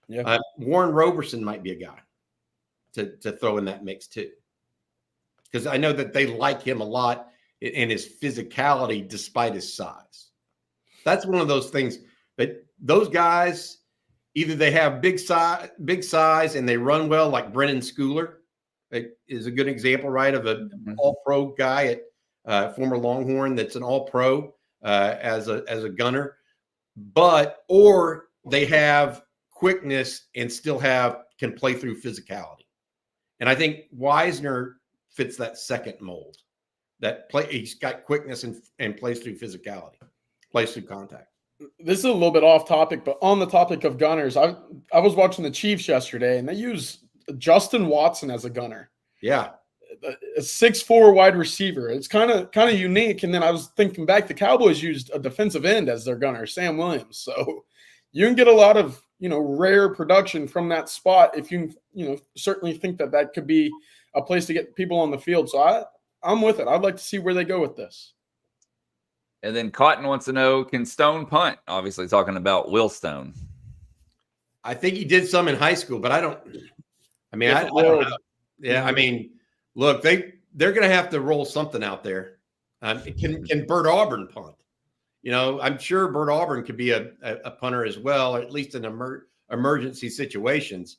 Yeah. Warren Roberson might be a guy to throw in that mix too. Because I know that they like him a lot in his physicality despite his size. That's one of those things that those guys, either they have big size and they run well, like Brennan Schooler is a good example, right, of an all-pro guy at former Longhorn that's an all-pro as a gunner. Or they have quickness and still can play through physicality. And I think Wisner fits that second mold. He's got quickness and plays through physicality, plays through contact. This is a little bit off topic, but on the topic of gunners, I was watching the Chiefs yesterday, and they use Justin Watson as a gunner. Yeah, a 6'4" wide receiver. It's kind of unique. And then I was thinking back, the Cowboys used a defensive end as their gunner, Sam Williams. So you can get a lot of rare production from that spot if you certainly think that could be a place to get people on the field. So I'm with it. I'd like to see where they go with this. And then Cotton wants to know, can Stone punt? Obviously talking about Will Stone. I think he did some in high school, but I don't know. Yeah, I mean, look, they're going to have to roll something out there. Can Bert Auburn punt? I'm sure Bert Auburn could be a punter as well, or at least in emergency situations.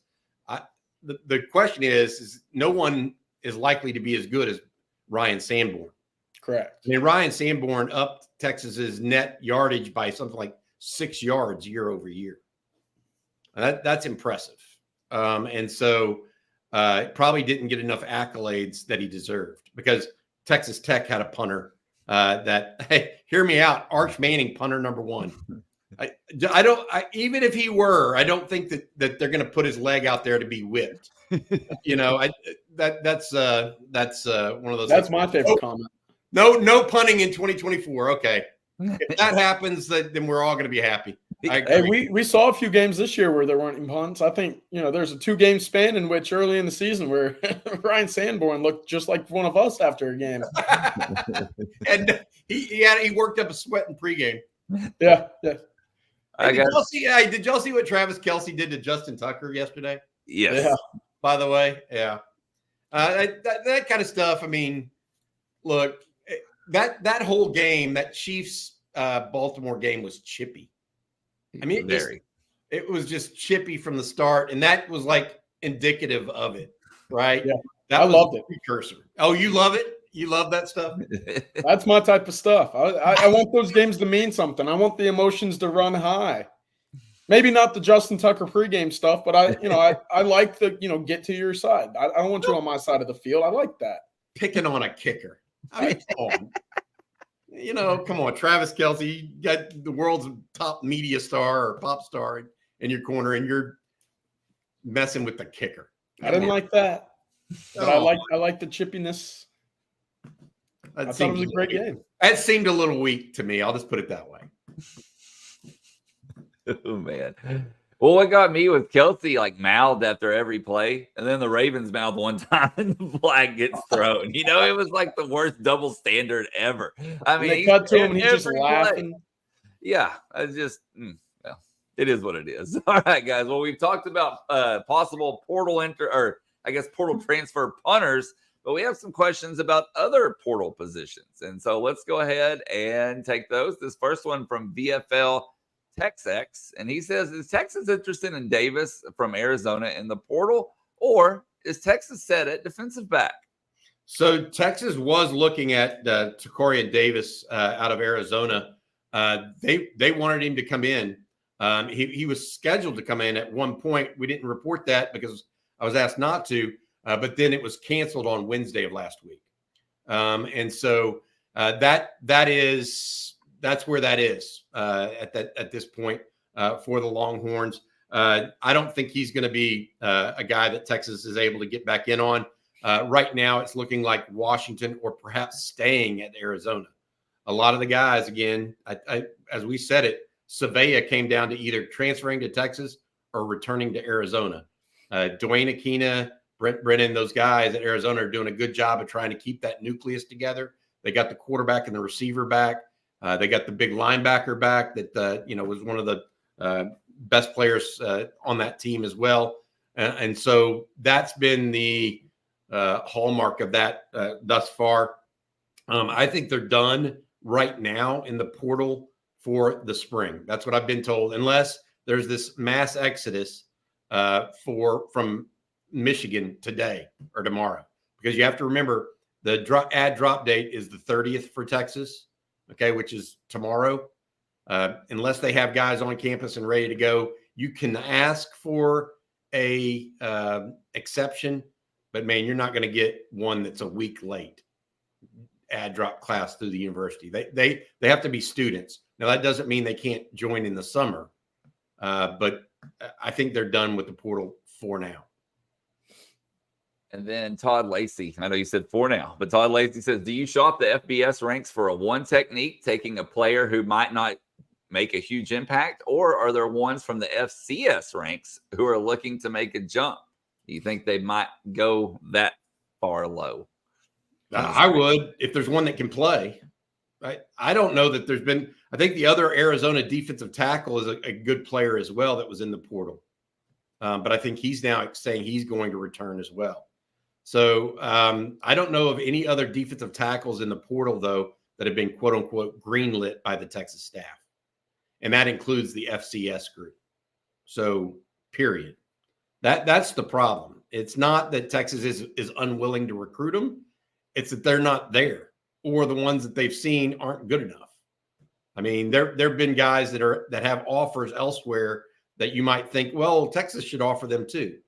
The question is no one is likely to be as good as Ryan Sanborn. Correct. I mean, Ryan Sanborn upped Texas's net yardage by something like 6 yards year over year. That's impressive. And so probably didn't get enough accolades that he deserved, because Texas Tech had a punter hey, hear me out, Arch Manning, punter number 1. Even if he were, I don't think that they're going to put his leg out there to be whipped. That's one of those. That's my favorite comment. No punting in 2024. Okay. If that happens, then we're all going to be happy. Hey, we saw a few games this year where there weren't any punts. I think, there's a 2-game span in which early in the season where Ryan Sanborn looked just like one of us after a game. And he worked up a sweat in pregame. Yeah. Did y'all see what Travis Kelce did to Justin Tucker yesterday? Yes. Yeah. By the way, yeah. That kind of stuff. I mean, look, that whole game, that Chiefs Baltimore game was chippy. I mean, it was just chippy from the start, and that was like indicative of it, right? Yeah, I loved it. Precursor. Oh, you love it? You love that stuff? That's my type of stuff. I want those games to mean something. I want the emotions to run high. Maybe not the Justin Tucker pregame stuff, but I like the get to your side. I don't want you on my side of the field. I like that. Picking on a kicker. I mean, come on, Travis Kelce, you got the world's top media star or pop star in your corner, and you're messing with the kicker. I didn't like that, but I like the chippiness. I thought it was a great game. That seemed a little weak to me. I'll just put it that way. Oh man. Well, what got me with Kelce mouthed after every play, and then the Ravens mouthed one time and the flag gets thrown. It was like the worst double standard ever. I mean, they cut to him and he's just laughing. Yeah, I just it is what it is. All right, guys. Well, we've talked about possible portal portal transfer punters, but we have some questions about other portal positions. And so let's go ahead and take those. This first one from VFL TexX, and he says, is Texas interested in Davis from Arizona in the portal, or is Texas set at defensive back? So Texas was looking at Tacoria Davis out of Arizona. They wanted him to come in. He was scheduled to come in at one point. We didn't report that because I was asked not to, but then it was canceled on Wednesday of last week. And so that's where that is at this point for the Longhorns. I don't think he's going to be a guy that Texas is able to get back in on. Right now, it's looking like Washington or perhaps staying at Arizona. A lot of the guys, again, as we said it, Savea came down to either transferring to Texas or returning to Arizona. Dwayne Aquina, Brent Brennan, those guys at Arizona are doing a good job of trying to keep that nucleus together. They got the quarterback and the receiver back. They got the big linebacker back that was one of the best players on that team as well. And so that's been the hallmark of that thus far. I think they're done right now in the portal for the spring. That's what I've been told, unless there's this mass exodus from Michigan today or tomorrow, because you have to remember the drop date is the 30th for Texas, okay, which is tomorrow. Unless they have guys on campus and ready to go, you can ask for a exception, but man, you're not going to get one that's a week late. Add drop class through the university. They have to be students. Now that doesn't mean they can't join in the summer, but I think they're done with the portal for now. And then Todd Lacey, I know you said for now, but Todd Lacey says, do you shop the FBS ranks for a one technique, taking a player who might not make a huge impact, or are there ones from the FCS ranks who are looking to make a jump? Do you think they might go that far low? I would, if there's one that can play. Right? I don't know that there's been. I think the other Arizona defensive tackle is a good player as well that was in the portal, but I think he's now saying he's going to return as well. So I don't know of any other defensive tackles in the portal though that have been quote unquote greenlit by the Texas staff, and that includes the FCS group. So period. That's the problem. It's not that Texas is unwilling to recruit them. It's that they're not there, or the ones that they've seen aren't good enough. I mean, there've been guys that have offers elsewhere that you might think, well, Texas should offer them too,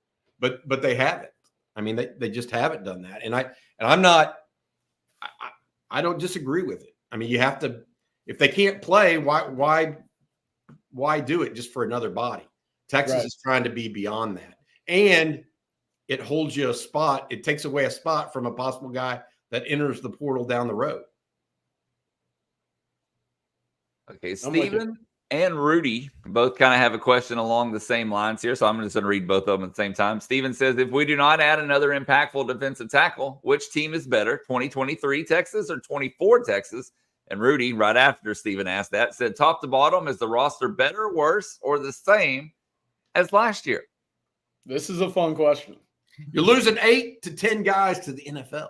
but they haven't. I mean, they just haven't done that. And I don't disagree with it. I mean, you have to, if they can't play, why do it just for another body? Texas is trying to be beyond that. And it holds you a spot. It takes away a spot from a possible guy that enters the portal down the road. Okay, Steven and Rudy both kind of have a question along the same lines here, so I'm just going to read both of them at the same time. Steven says, if we do not add another impactful defensive tackle, which team is better, 2023 Texas or 24 Texas? And Rudy, right after Steven asked that, said, top to bottom, is the roster better, worse, or the same as last year? This is a fun question. You're losing 8 to 10 guys to the NFL.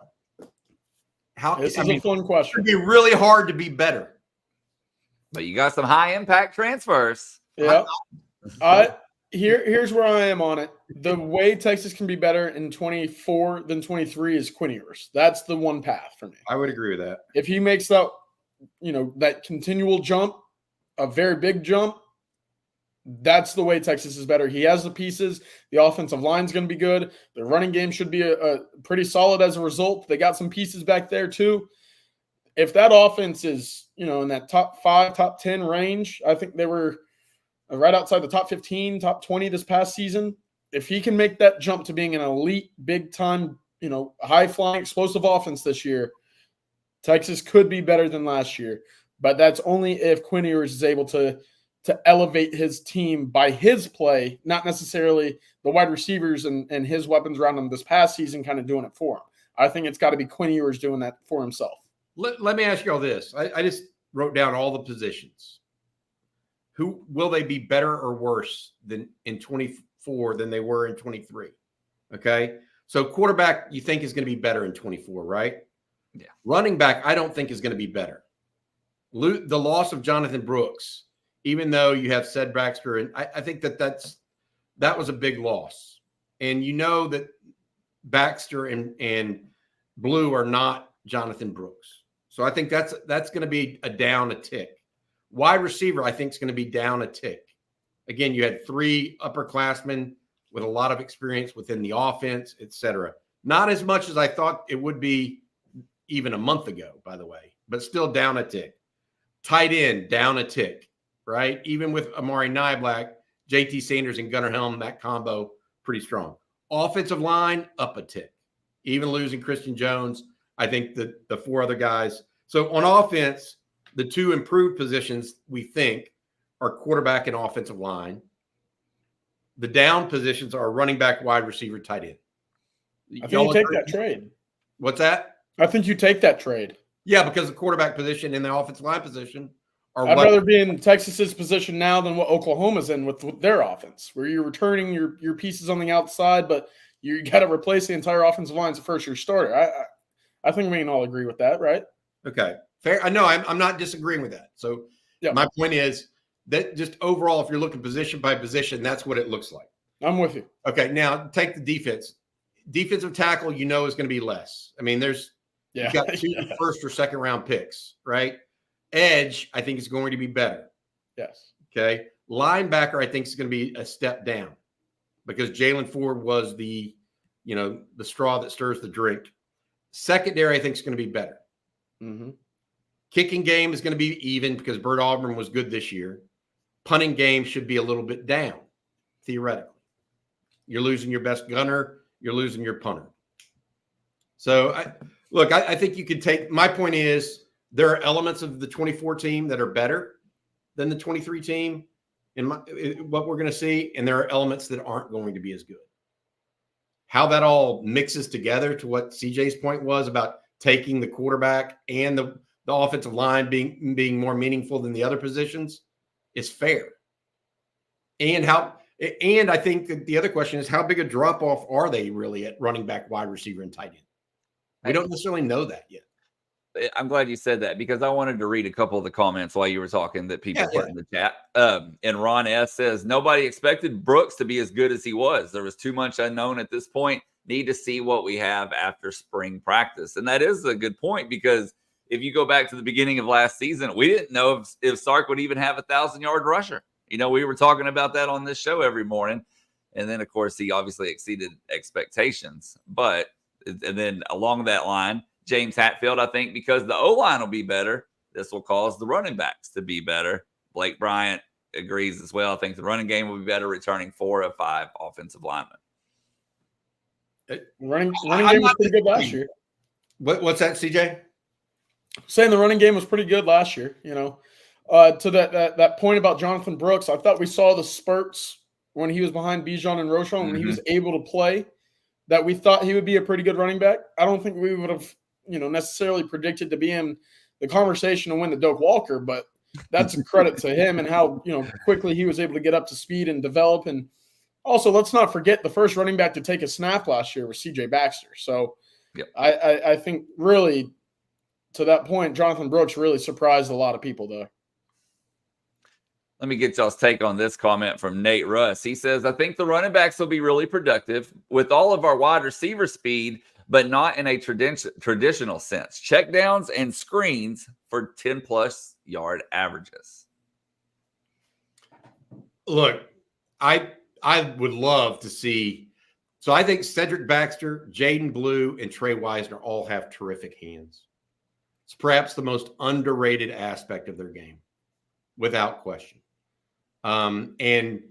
This is a fun question. It'd be really hard to be better. But you got some high impact transfers. Yeah. Here's where I am on it. The way Texas can be better in 24 than 23 is Quinn Ewers. That's the one path for me. I would agree with that. If he makes that, that continual jump, a very big jump, that's the way Texas is better. He has the pieces. The offensive line's going to be good. The running game should be a pretty solid as a result. They got some pieces back there too. If that offense is, in that top 5, top 10 range, I think they were right outside the top 15, top 20 this past season. If he can make that jump to being an elite, big time, high flying, explosive offense this year, Texas could be better than last year. But that's only if Quinn Ewers is able to elevate his team by his play, not necessarily the wide receivers and his weapons around him this past season kind of doing it for him. I think it's got to be Quinn Ewers doing that for himself. Let me ask you all this. I just wrote down all the positions. Who will they be better or worse than in 24 than they were in 23? Okay. So quarterback, you think is going to be better in 24, right? Yeah. Running back, I don't think is going to be better. The loss of Jonathan Brooks, even though you have Ced Baxter, and I think that was a big loss. And that Baxter and Blue are not Jonathan Brooks. So I think that's going to be down a tick. Wide receiver, I think, is going to be down a tick. Again, you had 3 upperclassmen with a lot of experience within the offense, et cetera. Not as much as I thought it would be even a month ago, by the way, but still down a tick. Tight end, down a tick, right? Even with Amari Niblack, JT Sanders, and Gunnar Helm, that combo, pretty strong. Offensive line, up a tick. Even losing Christian Jones, I think that the 4 other guys. So on offense, the 2 improved positions we think are quarterback and offensive line. The down positions are running back, wide receiver, tight end. I think you take that trade. What's that? I think you take that trade. Yeah, because the quarterback position and the offensive line position are. I'd rather be in Texas's position now than what Oklahoma's in with their offense, where you're returning your pieces on the outside, but you got to replace the entire offensive line as a first-year starter. I think we can all agree with that, right? Okay, fair. I know I'm not disagreeing with that. So my point is that just overall, if you're looking position by position, that's what it looks like. I'm with you. Okay, now take the defense. Defensive tackle, is going to be less. I mean, you've got 2 first or second round picks, right? Edge, I think, is going to be better. Yes. Okay. Linebacker, I think, is going to be a step down because Jalen Ford was the straw that stirs the drink. Secondary, I think, is going to be better. Mm-hmm. Kicking game is going to be even because Bert Auburn was good this year. Punting game should be a little bit down, theoretically. You're losing your best gunner. You're losing your punter. So, I think you could take – my point is there are elements of the 24 team that are better than the 23 team in what we're going to see, and there are elements that aren't going to be as good. How that all mixes together to what CJ's point was about taking the quarterback and the offensive line being more meaningful than the other positions is fair. And I think that the other question is how big a drop-off are they really at running back, wide receiver, and tight end? We don't necessarily know that yet. I'm glad you said that because I wanted to read a couple of the comments while you were talking that people put in the chat. And Ron S. says, nobody expected Brooks to be as good as he was. There was too much unknown at this point. Need to see what we have after spring practice. And that is a good point because if you go back to the beginning of last season, we didn't know if Sark would even have 1,000-yard rusher. We were talking about that on this show every morning. And then, of course, he obviously exceeded expectations. And then along that line, James Hatfield, I think because the O-line will be better, this will cause the running backs to be better. Blake Bryant agrees as well. I think the running game will be better, returning 4 of 5 offensive linemen. Running game was pretty good last year. What's that, CJ? Saying the running game was pretty good last year. To that point about Jonathan Brooks, I thought we saw the spurts when he was behind Bijan and Roschon, when he was able to play, that we thought he would be a pretty good running back. I don't think we would have, necessarily predicted to be in the conversation to win the Doak Walker, but that's a credit to him and how, quickly he was able to get up to speed and develop. And also, let's not forget the first running back to take a snap last year was CJ Baxter. So I think really to that point, Jonathan Brooks really surprised a lot of people though. Let me get y'all's take on this comment from Nate Russ. He says, I think the running backs will be really productive with all of our wide receiver speed, but not in a traditional sense. Checkdowns and screens for 10-plus yard averages. Look, I would love to see. So I think Cedric Baxter, Jaden Blue, and Trey Wisner all have terrific hands. It's perhaps the most underrated aspect of their game, without question. And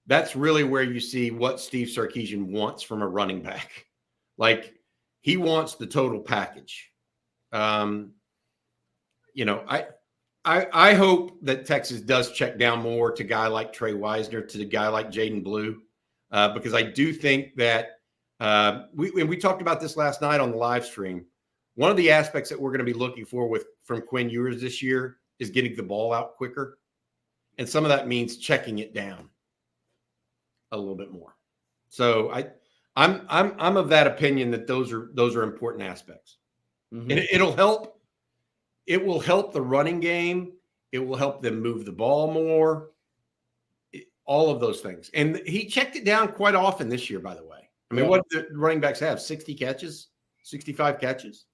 that's really where you see what Steve Sarkisian wants from a running back. Like, he wants the total package. I hope that Texas does check down more to a guy like Trey Wisner, to the guy like Jaden Blue, because I do think that we talked about this last night on the live stream. One of the aspects that we're going to be looking for from Quinn Ewers this year is getting the ball out quicker. And some of that means checking it down a little bit more. So I'm of that opinion that those are important aspects. Mm-hmm. And it'll help. It will help the running game. It will help them move the ball more. All of those things. And he checked it down quite often this year, by the way. I mean, what did the running backs have? 60 catches, 65 catches.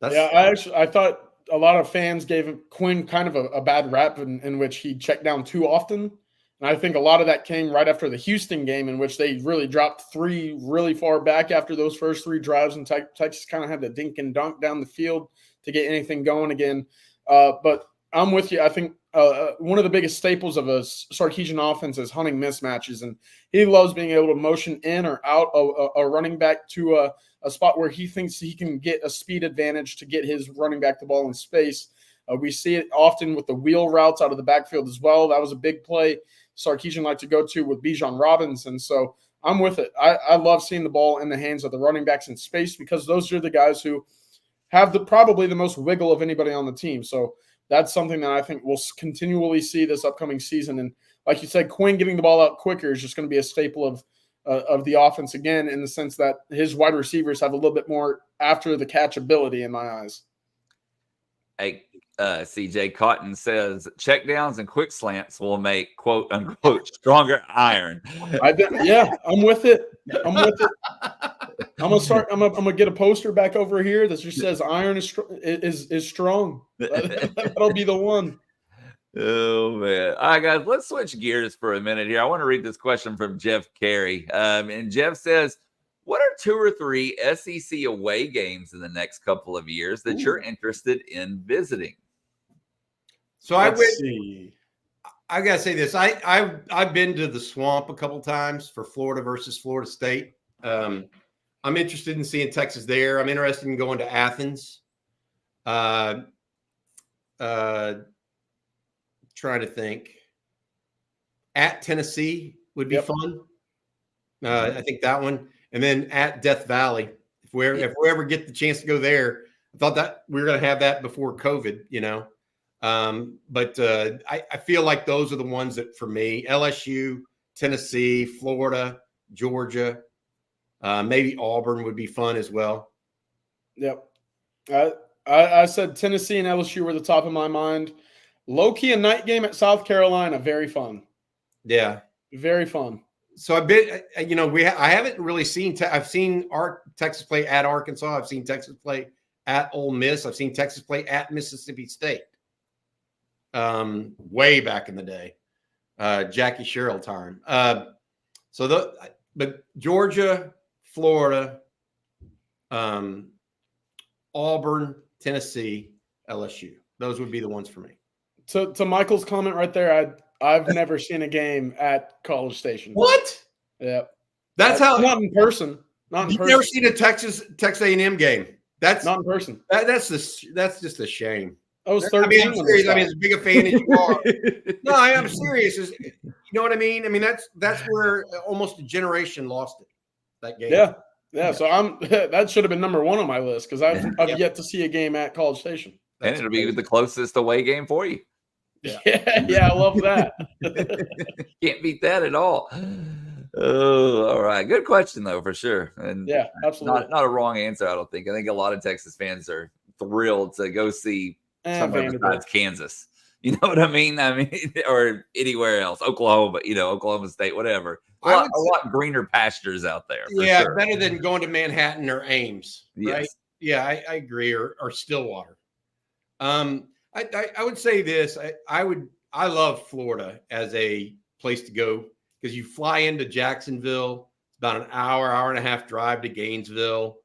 I thought a lot of fans gave Quinn kind of a bad rap in which he checked down too often. And I think a lot of that came right after the Houston game, in which they really dropped 3 really far back after those first 3 drives, and Texas kind of had to dink and dunk down the field to get anything going again. But I'm with you. I think one of the biggest staples of a Sarkisian offense is hunting mismatches, and he loves being able to motion in or out a running back to a spot where he thinks he can get a speed advantage to get his running back the ball in space. We see it often with the wheel routes out of the backfield as well. That was a big play Sarkisian liked to go to with Bijan Robinson. So I'm with it. I love seeing the ball in the hands of the running backs in space, because those are the guys who have probably the most wiggle of anybody on the team. So that's something that I think we'll continually see this upcoming season. And like you said, Quinn getting the ball out quicker is just going to be a staple of the offense again, in the sense that his wide receivers have a little bit more after the catch ability in my eyes. Hey, CJ Cotton says checkdowns and quick slants will make quote unquote stronger iron. I'm with it. I'm gonna get a poster back over here that just says iron is strong. That'll be the one. Oh man. All right, guys, let's switch gears for a minute here. I want to read this question from Jeff Carey. And Jeff says, what are 2 or 3 SEC away games in the next couple of years that you're interested in visiting? So I gotta say this. I've been to the Swamp a couple times for Florida versus Florida State. I'm interested in seeing Texas there. I'm interested in going to Athens. Trying to think. At Tennessee would be fun. I think that one. And then at Death Valley, if we ever get the chance to go there, I thought that we were going to have that before COVID, you know. But I feel like those are the ones that, for me, LSU, Tennessee, Florida, Georgia, maybe Auburn would be fun as well. Yep. I said Tennessee and LSU were the top of my mind. Low-key, a night game at South Carolina, very fun. Yeah. Very fun. So I've been, I haven't really seen, I've seen Texas play at Arkansas. I've seen Texas play at Ole Miss. I've seen Texas play at Mississippi State. Way back in the day, Jackie Sherrill time. But Georgia, Florida, Auburn, Tennessee, LSU. Those would be the ones for me. To Michael's comment right there, I've never seen a game at College Station. What? Yeah, that's how. Not in person. You've never seen a Texas A&M game. That's not in person. That's just a shame. I was 13. I mean, I'm serious. I mean, as big a fan as you are. No, I am serious. You know what I mean? I mean, that's where almost a generation lost it. That game. Yeah. So that should have been number 1 on my list, because I've yet to see a game at College Station. And it'll be the closest away game for you. Yeah, I love that. Can't beat that at all. Oh, all right. Good question, though, for sure. And yeah, absolutely. Not a wrong answer, I don't think. I think a lot of Texas fans are thrilled to go see somewhere besides Kansas. You know what I mean? Or anywhere else, Oklahoma, Oklahoma State, whatever. A lot greener pastures out there. Yeah, sure. Better than going to Manhattan or Ames. Right? Yes. Yeah, I agree. Or Stillwater. I would say this. I love Florida as a place to go, because you fly into Jacksonville. It's about an hour and a half drive to Gainesville.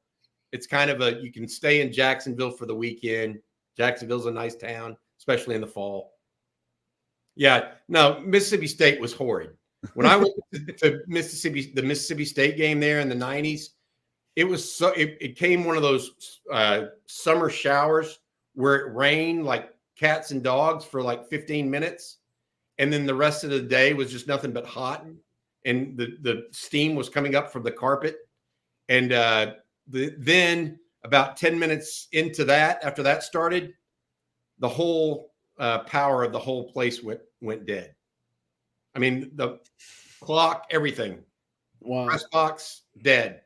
It's kind of you can stay in Jacksonville for the weekend. Jacksonville's a nice town, especially in the fall. Yeah, no, Mississippi State was horrid. When I went to the Mississippi State game there in the 90s, it was it came one of those summer showers where it rained like cats and dogs for like 15 minutes. And then the rest of the day was just nothing but hot. And the steam was coming up from the carpet. And then about 10 minutes into that, after that started, the whole power of the whole place went dead. I mean, the clock, everything. Wow. Press box, dead.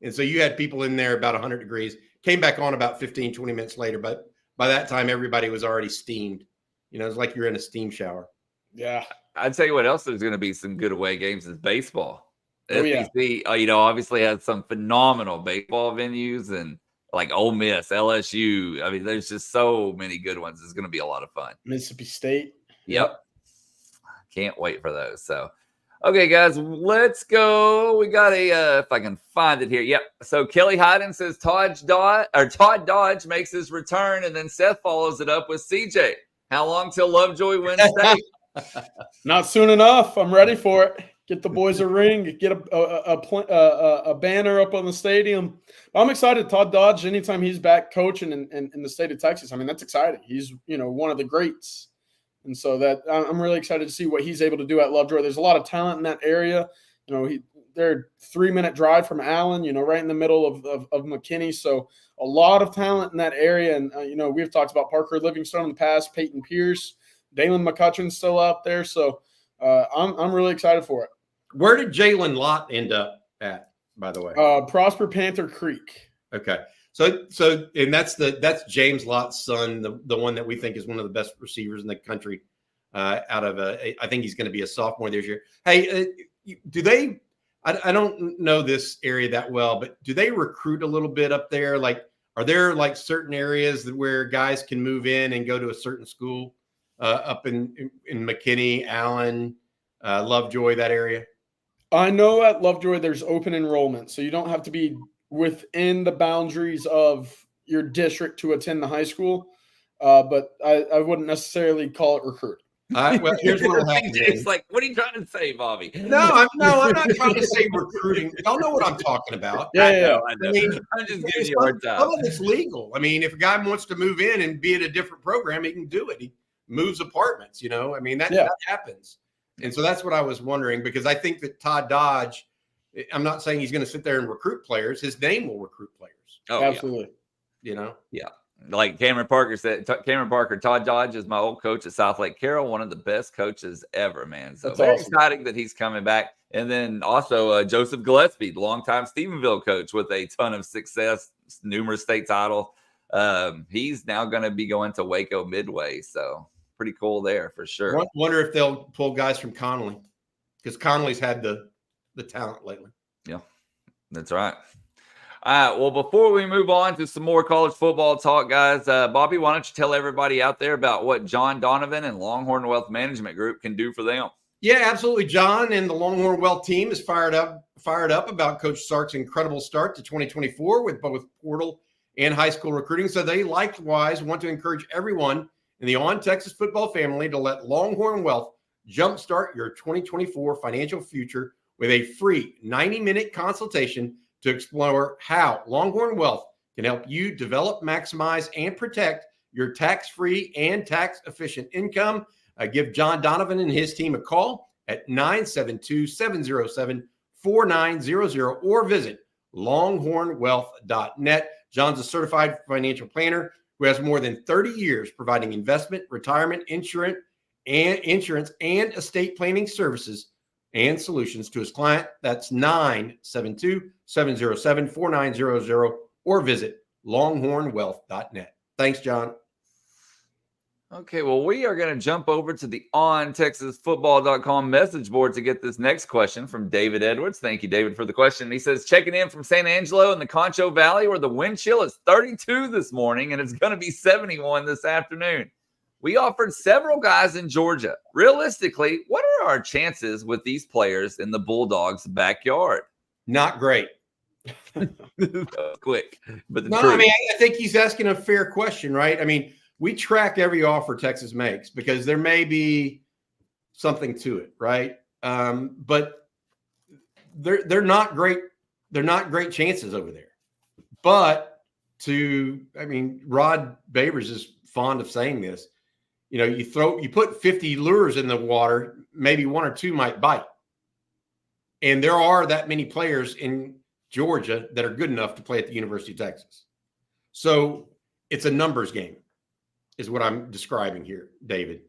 And so you had people in there about 100 degrees, came back on about 15, 20 minutes later. But by that time, everybody was already steamed. It's like you're in a steam shower. Yeah. I'd tell you what else there's going to be some good away games is baseball. Oh, yeah. SEC, obviously has some phenomenal baseball venues, and like Ole Miss, LSU. I mean, there's just so many good ones. It's going to be a lot of fun. Mississippi State. Yep. Can't wait for those. So, okay, guys, let's go. We got if I can find it here. Yep. So Kelly Hyden says Todd Dodge makes his return, and then Seth follows it up with CJ. How long till Lovejoy wins state? Not soon enough. I'm ready for it. Get the boys a ring. Get a banner up on the stadium. I'm excited. Todd Dodge, anytime he's back coaching in the state of Texas, I mean, that's exciting. He's, one of the greats. And so that I'm really excited to see what he's able to do at Lovejoy. There's a lot of talent in that area. They're 3-minute drive from Allen, right in the middle of McKinney. So a lot of talent in that area. And, we've talked about Parker Livingstone in the past, Peyton Pierce, Dalen McCutcheon's still out there. So I'm really excited for it. Where did Jalen Lott end up at, by the way? Prosper Panther Creek. Okay. So and that's James Lott's son, the one that we think is one of the best receivers in the country. I think he's going to be a sophomore this year. Hey, do they? I don't know this area that well, but do they recruit a little bit up there? Like, are there like certain areas where guys can move in and go to a certain school up in McKinney, Allen, Lovejoy, that area? I know at Lovejoy there's open enrollment, so you don't have to be within the boundaries of your district to attend the high school. But I wouldn't necessarily call it recruiting. Well, here's what happens. It's like, what are you trying to say, Bobby? No, I'm not trying to say recruiting. Y'all know what I'm talking about. Yeah. I know. I'm just giving you a hard time. Some of it's legal. I mean, if a guy wants to move in and be at a different program, he can do it. He moves apartments, I mean, that happens. And so that's what I was wondering, because I think that Todd Dodge, I'm not saying he's going to sit there and recruit players. His name will recruit players. Oh, absolutely. Yeah. Like Cameron Parker said, Todd Dodge is my old coach at South Lake Carroll, one of the best coaches ever, man. So that's very awesome. exciting that he's coming back. And then also Joseph Gillespie, longtime Stephenville coach with a ton of success, numerous state titles. He's now going to be going to Waco Midway. So pretty cool there for sure. Wonder if they'll pull guys from Connolly, because Connolly's had the talent lately. Yeah, that's right. All right, well, before we move on to some more college football talk, guys, Bobby, why don't you tell everybody out there about what John Donovan and Longhorn Wealth Management Group can do for them? Yeah, absolutely. John and the Longhorn Wealth team is fired up about Coach Sark's incredible start to 2024 with both portal and high school recruiting. So they likewise want to encourage everyone in the On Texas football family to let Longhorn Wealth jumpstart your 2024 financial future with a free 90-minute consultation to explore how Longhorn Wealth can help you develop, maximize, and protect your tax-free and tax-efficient income. Give John Donovan and his team a call at 972-707-4900 or visit longhornwealth.net. John's a certified financial planner who has more than 30 years providing investment, retirement, insurance, and estate planning services and solutions to his client. That's 972-707-4900 or visit longhornwealth.net. Thanks, John. Okay, well, we are going to jump over to the ontexasfootball.com message board to get this next question from David Edwards. Thank you, David, for the question. He says, checking in from San Angelo in the Concho Valley, where the wind chill is 32 this morning and it's going to be 71 this afternoon. We offered several guys in Georgia. Realistically, what are our chances with these players in the Bulldogs' backyard? Not great. Quick, but no, truth. I mean, I think he's asking a fair question, right? I mean, we track every offer Texas makes because there may be something to it, right? But they're not great. They're not great chances over there. But Rod Babers is fond of saying this. You put 50 lures in the water, maybe one or two might bite. And there are that many players in Georgia that are good enough to play at the University of Texas. So it's a numbers game is what I'm describing here, David.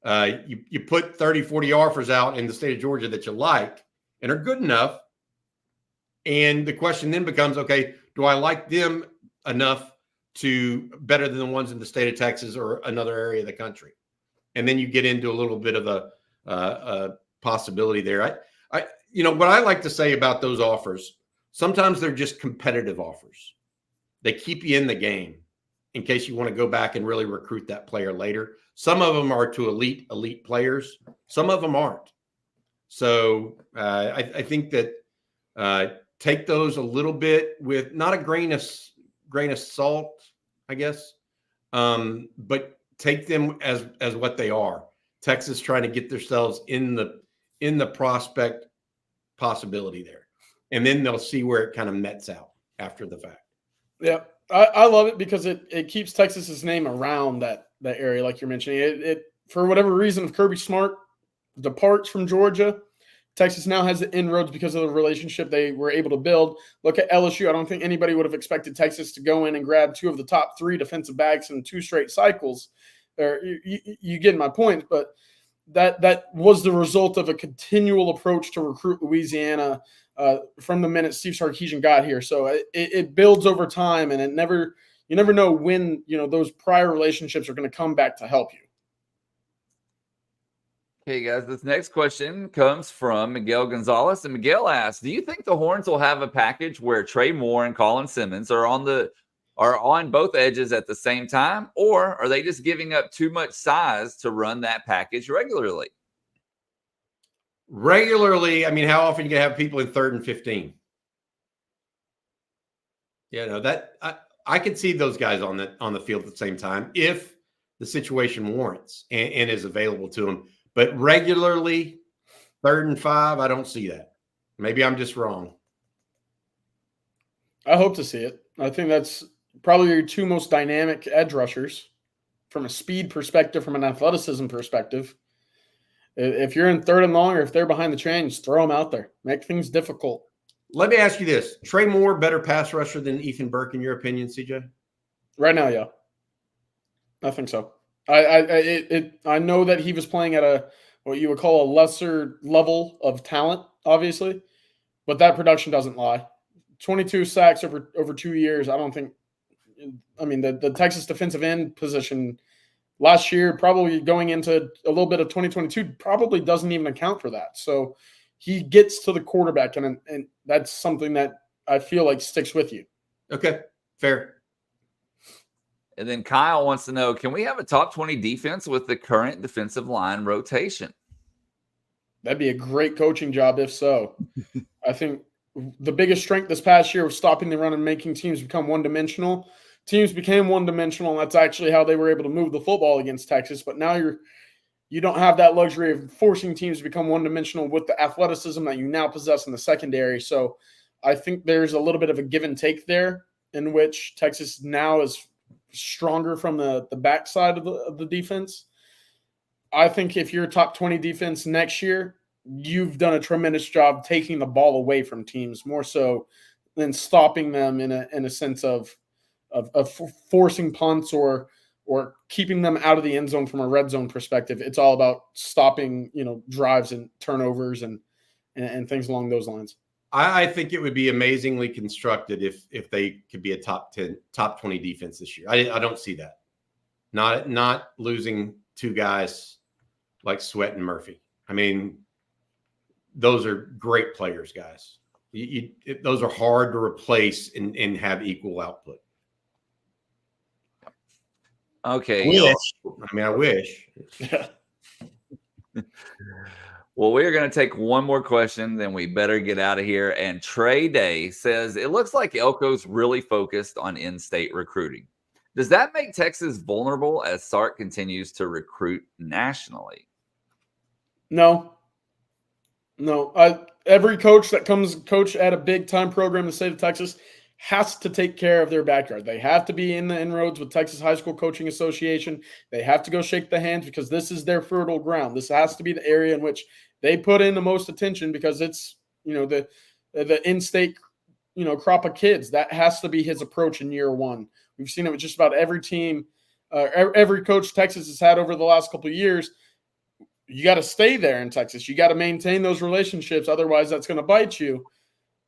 You put 30, 40 offers out in the state of Georgia that you like and are good enough. And the question then becomes, okay, do I like them enough to better than the ones in the state of Texas or another area of the country? And then you get into a little bit of a possibility there. What I like to say about those offers, sometimes they're just competitive offers. They keep you in the game in case you want to go back and really recruit that player later. Some of them are to elite players. Some of them aren't. So I think that take those a little bit with not a grain of salt, I guess, but take them as what they are. Texas trying to get themselves in the prospect possibility there, and then they'll see where it kind of nets out after the fact. Yeah, I love it because it keeps Texas's name around that area, like you're mentioning. It for whatever reason, if Kirby Smart departs from Georgia, Texas now has the inroads because of the relationship they were able to build. Look at LSU. I don't think anybody would have expected Texas to go in and grab 2 of the top 3 defensive backs in 2 straight cycles. You get my point, but that was the result of a continual approach to recruit Louisiana from the minute Steve Sarkisian got here. So it builds over time, and you never know when those prior relationships are going to come back to help you. Okay, guys, this next question comes from Miguel Gonzalez. And Miguel asks, do you think the Horns will have a package where Trey Moore and Colin Simmons are on both edges at the same time? Or are they just giving up too much size to run that package regularly? Regularly, I mean, how often you can have people in 3rd and 15? That I could see those guys on the field at the same time if the situation warrants and is available to them. But regularly, 3rd and 5, I don't see that. Maybe I'm just wrong. I hope to see it. I think that's probably your 2 most dynamic edge rushers from a speed perspective, from an athleticism perspective. If you're in 3rd and long or if they're behind the chains, throw them out there. Make things difficult. Let me ask you this. Trey Moore, better pass rusher than Ethan Burke, in your opinion, CJ? Right now, yeah. I think so. I know that he was playing at what you would call a lesser level of talent, obviously, but that production doesn't lie. 22 sacks over 2 years. I don't think. I mean, the Texas defensive end position last year, probably going into a little bit of 2022, probably doesn't even account for that. So he gets to the quarterback, and that's something that I feel like sticks with you. Okay, fair. And then Kyle wants to know, can we have a top 20 defense with the current defensive line rotation? That'd be a great coaching job if so. I think the biggest strength this past year was stopping the run and making teams become one-dimensional. Teams became one-dimensional, and that's actually how they were able to move the football against Texas. But now you don't have that luxury of forcing teams to become one-dimensional with the athleticism that you now possess in the secondary. So I think there's a little bit of a give and take there in which Texas now is stronger from the backside of the defense. I think if you're a top 20 defense next year, you've done a tremendous job taking the ball away from teams more so than stopping them in a sense of forcing punts or keeping them out of the end zone from a red zone perspective. It's all about stopping, drives and turnovers and things along those lines. I think it would be amazingly constructed if they could be a top 20 defense this year. I don't see that. Not losing 2 guys like Sweat and Murphy. I mean, those are great players, guys. Those are hard to replace and have equal output. Okay. I wish. Well, we're going to take one more question, then we better get out of here. And Trey Day says, it looks like Elko's really focused on in-state recruiting. Does that make Texas vulnerable as Sark continues to recruit nationally? No. Every coach that comes coach at a big-time program in the state of Texas has to take care of their backyard. They have to be in the inroads with Texas High School Coaching Association. They have to go shake the hands because this is their fertile ground. This has to be the area in which they put in the most attention because it's, the in-state, crop of kids. That has to be his approach in year one. We've seen it with just about every team, every coach Texas has had over the last couple of years. You got to stay there in Texas. You got to maintain those relationships. Otherwise, that's going to bite you.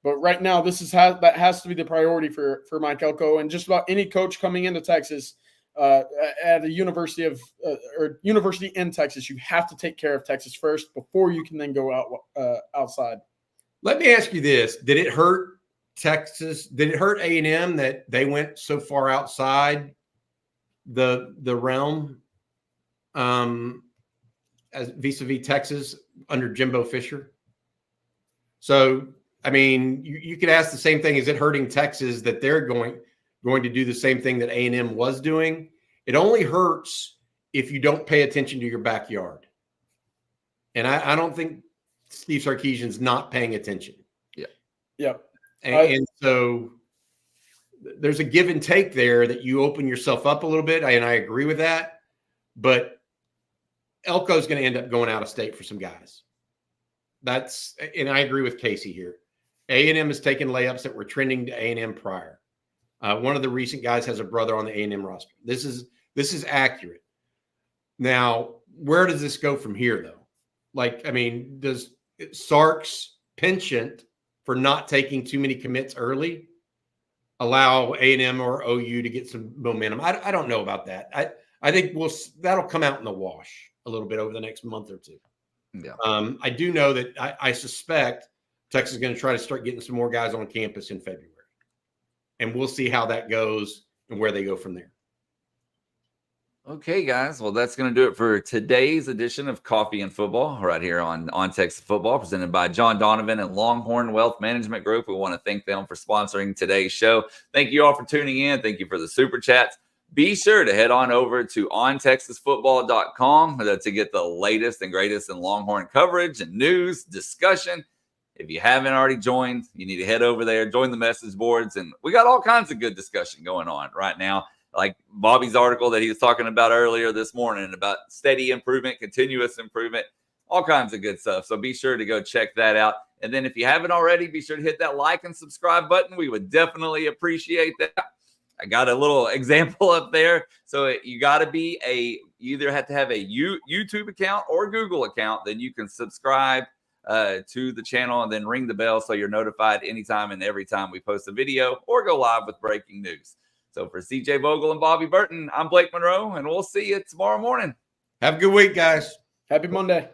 But right now, that has to be the priority for Mike Elko and just about any coach coming into Texas at a university or university in Texas. You have to take care of Texas first before you can then go outside. Let me ask you this: did it hurt Texas? Did it hurt A&M that they went so far outside the realm? as vis-a-vis Texas under Jimbo Fisher. So, I mean, you could ask the same thing. Is it hurting Texas that they're going to do the same thing that A&M was doing? It only hurts if you don't pay attention to your backyard. And I don't think Steve Sarkisian's not paying attention. Yeah. And so there's a give and take there that you open yourself up a little bit. And I agree with that. But Elko's going to end up going out of state for some guys. And I agree with Casey here. A&M has taken layups that were trending to A&M prior. One of the recent guys has a brother on the A&M roster. This is accurate. Now, where does this go from here, though? Like, I mean, does Sark's penchant for not taking too many commits early allow A&M or OU to get some momentum? I don't know about that. I think that'll come out in the wash a little bit over the next month or two. Yeah. I do know that I suspect Texas is going to try to start getting some more guys on campus in February. And we'll see how that goes and where they go from there. Okay, guys. Well, that's going to do it for today's edition of Coffee and Football right here on Texas Football, presented by John Donovan and Longhorn Wealth Management Group. We want to thank them for sponsoring today's show. Thank you all for tuning in. Thank you for the super chats. Be sure to head on over to ontexasfootball.com to get the latest and greatest in Longhorn coverage and news, discussion. If you haven't already joined, you need to head over there, join the message boards. And we got all kinds of good discussion going on right now. Like Bobby's article that he was talking about earlier this morning about steady improvement, continuous improvement, all kinds of good stuff. So be sure to go check that out. And then if you haven't already, be sure to hit that like and subscribe button. We would definitely appreciate that. I got a little example up there. So you got to be you either have to have a YouTube account or Google account. Then you can subscribe to the channel and then ring the bell so you're notified anytime and every time we post a video or go live with breaking news. So for CJ Vogel and Bobby Burton, I'm Blake Monroe, and we'll see you tomorrow morning. Have a good week, guys. Happy Monday.